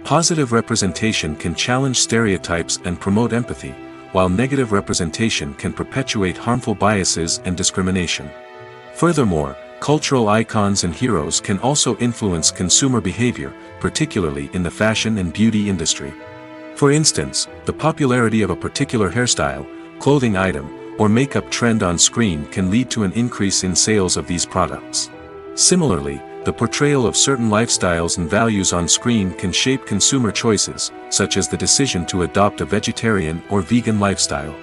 Positive representation can challenge stereotypes and promote empathy, while negative representation can perpetuate harmful biases and discrimination. Furthermore, cultural icons and heroes can also influence consumer behavior, particularly in the fashion and beauty industry. For instance, the popularity of a particular hairstyle, clothing item, or makeup trend on screen can lead to an increase in sales of these products. Similarly, the portrayal of certain lifestyles and values on screen can shape consumer choices, such as the decision to adopt a vegetarian or vegan lifestyle.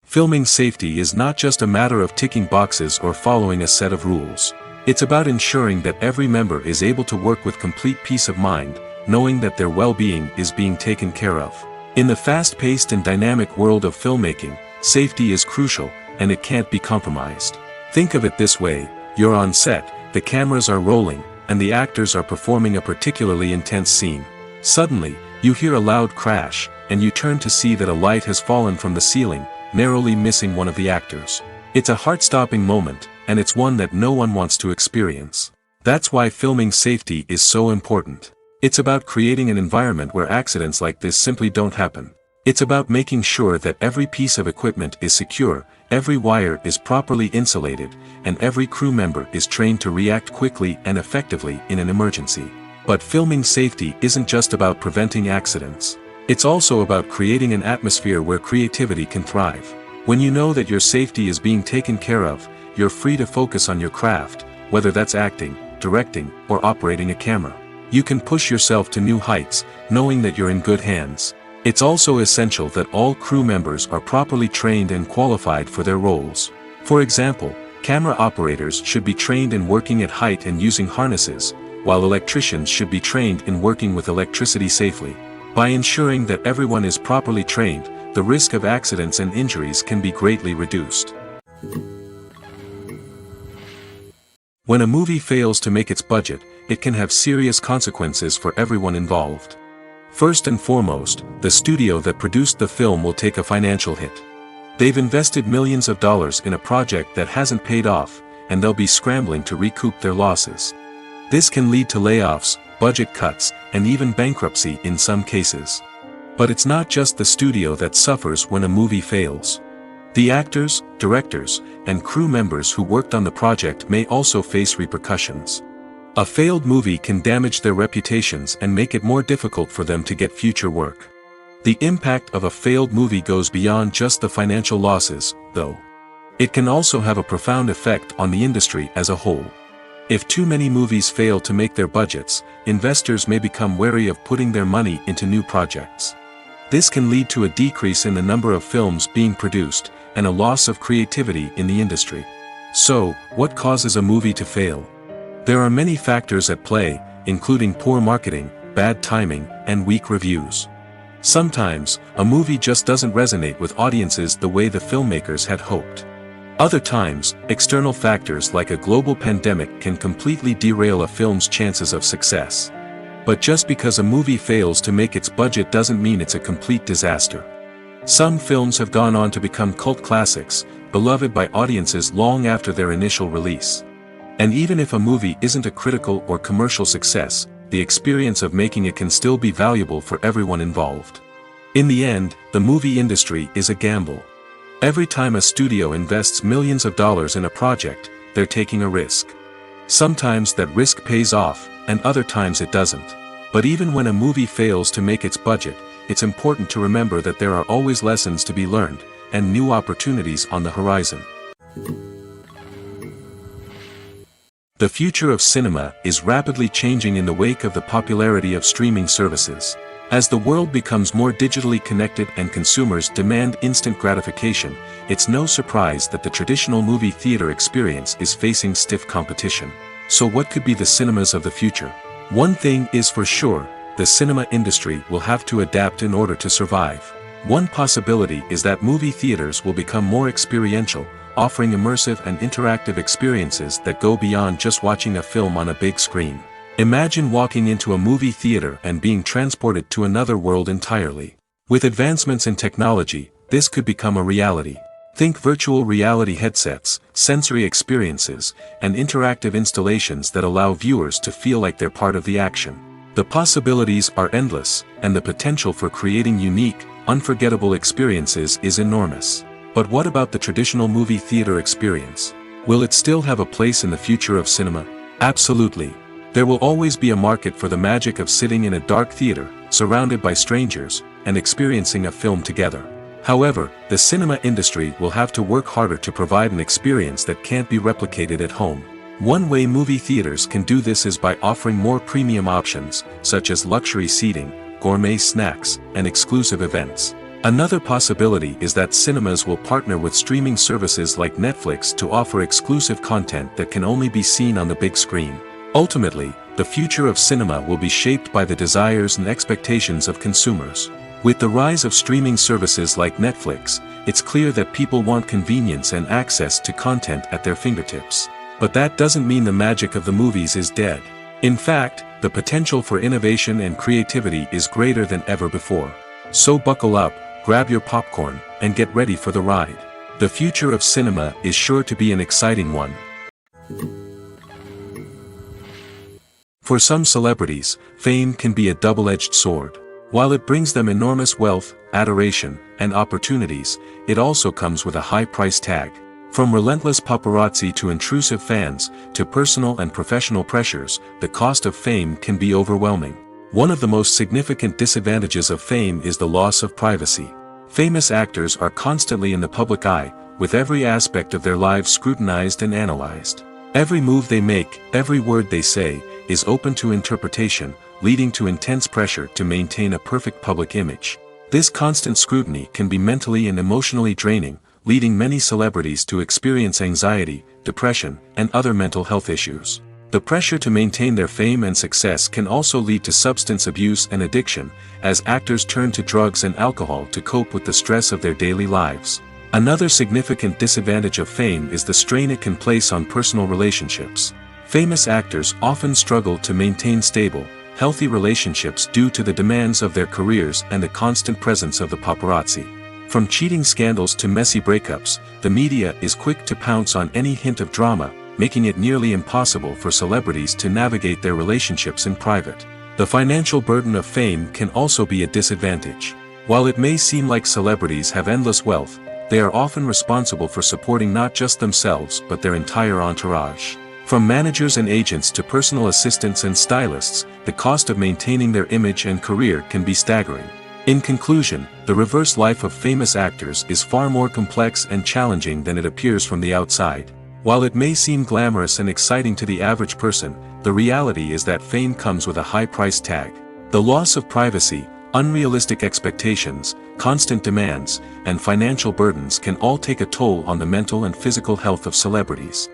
Filming safety is not just a matter of ticking boxes or following a set of rules. It's about ensuring that every member is able to work with complete peace of mind, knowing that their well-being is being taken care of. In the fast-paced and dynamic world of filmmaking, safety is crucial, and it can't be compromised. Think of it this way: you're on set, the cameras are rolling, and the actors are performing a particularly intense scene. Suddenly, you hear a loud crash, and you turn to see that a light has fallen from the ceiling, narrowly missing one of the actors. It's a heart-stopping moment, and it's one that no one wants to experience. That's why filming safety is so important. It's about creating an environment where accidents like this simply don't happen. It's about making sure that every piece of equipment is secure, every wire is properly insulated, and every crew member is trained to react quickly and effectively in an emergency. But filming safety isn't just about preventing accidents. It's also about creating an atmosphere where creativity can thrive. When you know that your safety is being taken care of, you're free to focus on your craft, whether that's acting, directing, or operating a camera. You can push yourself to new heights, knowing that you're in good hands. It's also essential that all crew members are properly trained and qualified for their roles. For example, camera operators should be trained in working at height and using harnesses, while electricians should be trained in working with electricity safely. By ensuring that everyone is properly trained, the risk of accidents and injuries can be greatly reduced. When a movie fails to make its budget, it can have serious consequences for everyone involved. First and foremost, the studio that produced the film will take a financial hit. They've invested millions of dollars in a project that hasn't paid off, and they'll be scrambling to recoup their losses. This can lead to layoffs, budget cuts, and even bankruptcy in some cases. But it's not just the studio that suffers when a movie fails. The actors, directors, and crew members who worked on the project may also face repercussions. A failed movie can damage their reputations and make it more difficult for them to get future work. The impact of a failed movie goes beyond just the financial losses, though. It can also have a profound effect on the industry as a whole. If too many movies fail to make their budgets, investors may become wary of putting their money into new projects. This can lead to a decrease in the number of films being produced, and a loss of creativity in the industry. So, what causes a movie to fail? There are many factors at play, including poor marketing, bad timing, and weak reviews. Sometimes, a movie just doesn't resonate with audiences the way the filmmakers had hoped. Other times, external factors like a global pandemic can completely derail a film's chances of success. But just because a movie fails to make its budget doesn't mean it's a complete disaster. Some films have gone on to become cult classics, beloved by audiences long after their initial release. And even if a movie isn't a critical or commercial success, the experience of making it can still be valuable for everyone involved. In the end, the movie industry is a gamble. Every time a studio invests millions of dollars in a project, they're taking a risk. Sometimes that risk pays off, and other times it doesn't. But even when a movie fails to make its budget, it's important to remember that there are always lessons to be learned, and new opportunities on the horizon. The future of cinema is rapidly changing in the wake of the popularity of streaming services. As the world becomes more digitally connected and consumers demand instant gratification, it's no surprise that the traditional movie theater experience is facing stiff competition. So what could be the cinemas of the future? One thing is for sure, the cinema industry will have to adapt in order to survive. One possibility is that movie theaters will become more experiential, offering immersive and interactive experiences that go beyond just watching a film on a big screen. Imagine walking into a movie theater and being transported to another world entirely. With advancements in technology, this could become a reality. Think virtual reality headsets, sensory experiences, and interactive installations that allow viewers to feel like they're part of the action. The possibilities are endless, and the potential for creating unique, unforgettable experiences is enormous. But what about the traditional movie theater experience? Will it still have a place in the future of cinema? Absolutely. There will always be a market for the magic of sitting in a dark theater, surrounded by strangers, and experiencing a film together. However, the cinema industry will have to work harder to provide an experience that can't be replicated at home. One way movie theaters can do this is by offering more premium options, such as luxury seating, gourmet snacks, and exclusive events. Another possibility is that cinemas will partner with streaming services like Netflix to offer exclusive content that can only be seen on the big screen. Ultimately, the future of cinema will be shaped by the desires and expectations of consumers. With the rise of streaming services like Netflix, it's clear that people want convenience and access to content at their fingertips. But that doesn't mean the magic of the movies is dead. In fact, the potential for innovation and creativity is greater than ever before. So buckle up, grab your popcorn, and get ready for the ride. The future of cinema is sure to be an exciting one. For some celebrities, fame can be a double-edged sword. While it brings them enormous wealth, adoration, and opportunities, it also comes with a high price tag. From relentless paparazzi to intrusive fans, to personal and professional pressures, the cost of fame can be overwhelming. One of the most significant disadvantages of fame is the loss of privacy. Famous actors are constantly in the public eye, with every aspect of their lives scrutinized and analyzed. Every move they make, every word they say, is open to interpretation, leading to intense pressure to maintain a perfect public image. This constant scrutiny can be mentally and emotionally draining, leading many celebrities to experience anxiety, depression, and other mental health issues. The pressure to maintain their fame and success can also lead to substance abuse and addiction, as actors turn to drugs and alcohol to cope with the stress of their daily lives. Another significant disadvantage of fame is the strain it can place on personal relationships. Famous actors often struggle to maintain stable, healthy relationships due to the demands of their careers and the constant presence of the paparazzi. From cheating scandals to messy breakups, the media is quick to pounce on any hint of drama, making it nearly impossible for celebrities to navigate their relationships in private. The financial burden of fame can also be a disadvantage. While it may seem like celebrities have endless wealth, they are often responsible for supporting not just themselves but their entire entourage. From managers and agents to personal assistants and stylists, the cost of maintaining their image and career can be staggering. In conclusion, the reverse life of famous actors is far more complex and challenging than it appears from the outside. While it may seem glamorous and exciting to the average person, the reality is that fame comes with a high price tag. The loss of privacy, unrealistic expectations, constant demands, and financial burdens can all take a toll on the mental and physical health of celebrities.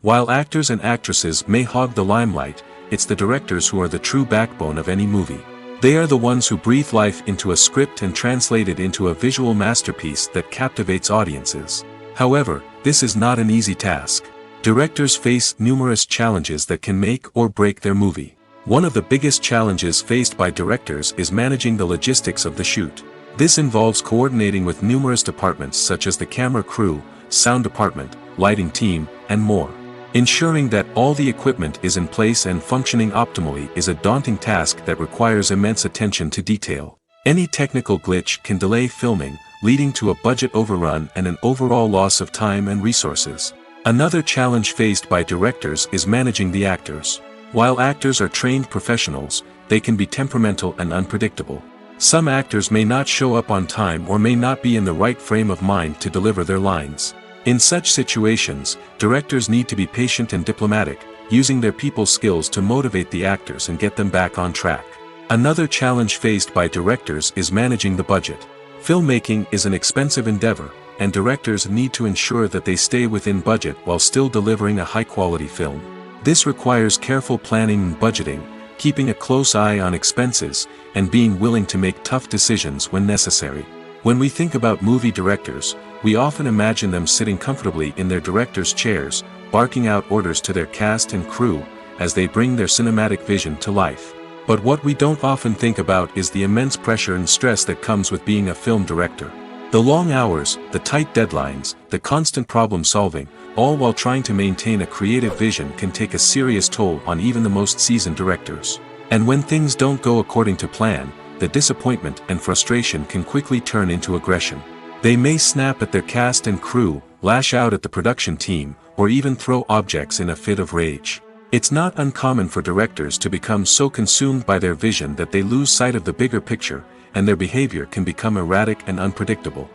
While actors and actresses may hog the limelight, it's the directors who are the true backbone of any movie. They are the ones who breathe life into a script and translate it into a visual masterpiece that captivates audiences. However, this is not an easy task. Directors face numerous challenges that can make or break their movie. One of the biggest challenges faced by directors is managing the logistics of the shoot. This involves coordinating with numerous departments such as the camera crew, sound department, lighting team, and more. Ensuring that all the equipment is in place and functioning optimally is a daunting task that requires immense attention to detail. Any technical glitch can delay filming, leading to a budget overrun and an overall loss of time and resources. Another challenge faced by directors is managing the actors. While actors are trained professionals, they can be temperamental and unpredictable. Some actors may not show up on time or may not be in the right frame of mind to deliver their lines. In such situations, directors need to be patient and diplomatic, using their people skills to motivate the actors and get them back on track. Another challenge faced by directors is managing the budget. Filmmaking is an expensive endeavor, and directors need to ensure that they stay within budget while still delivering a high-quality film. This requires careful planning and budgeting, keeping a close eye on expenses, and being willing to make tough decisions when necessary. When we think about movie directors, we often imagine them sitting comfortably in their director's chairs, barking out orders to their cast and crew, as they bring their cinematic vision to life. But what we don't often think about is the immense pressure and stress that comes with being a film director. The long hours, the tight deadlines, the constant problem solving, all while trying to maintain a creative vision can take a serious toll on even the most seasoned directors. And when things don't go according to plan, the disappointment and frustration can quickly turn into aggression. They may snap at their cast and crew, lash out at the production team, or even throw objects in a fit of rage. It's not uncommon for directors to become so consumed by their vision that they lose sight of the bigger picture, and their behavior can become erratic and unpredictable.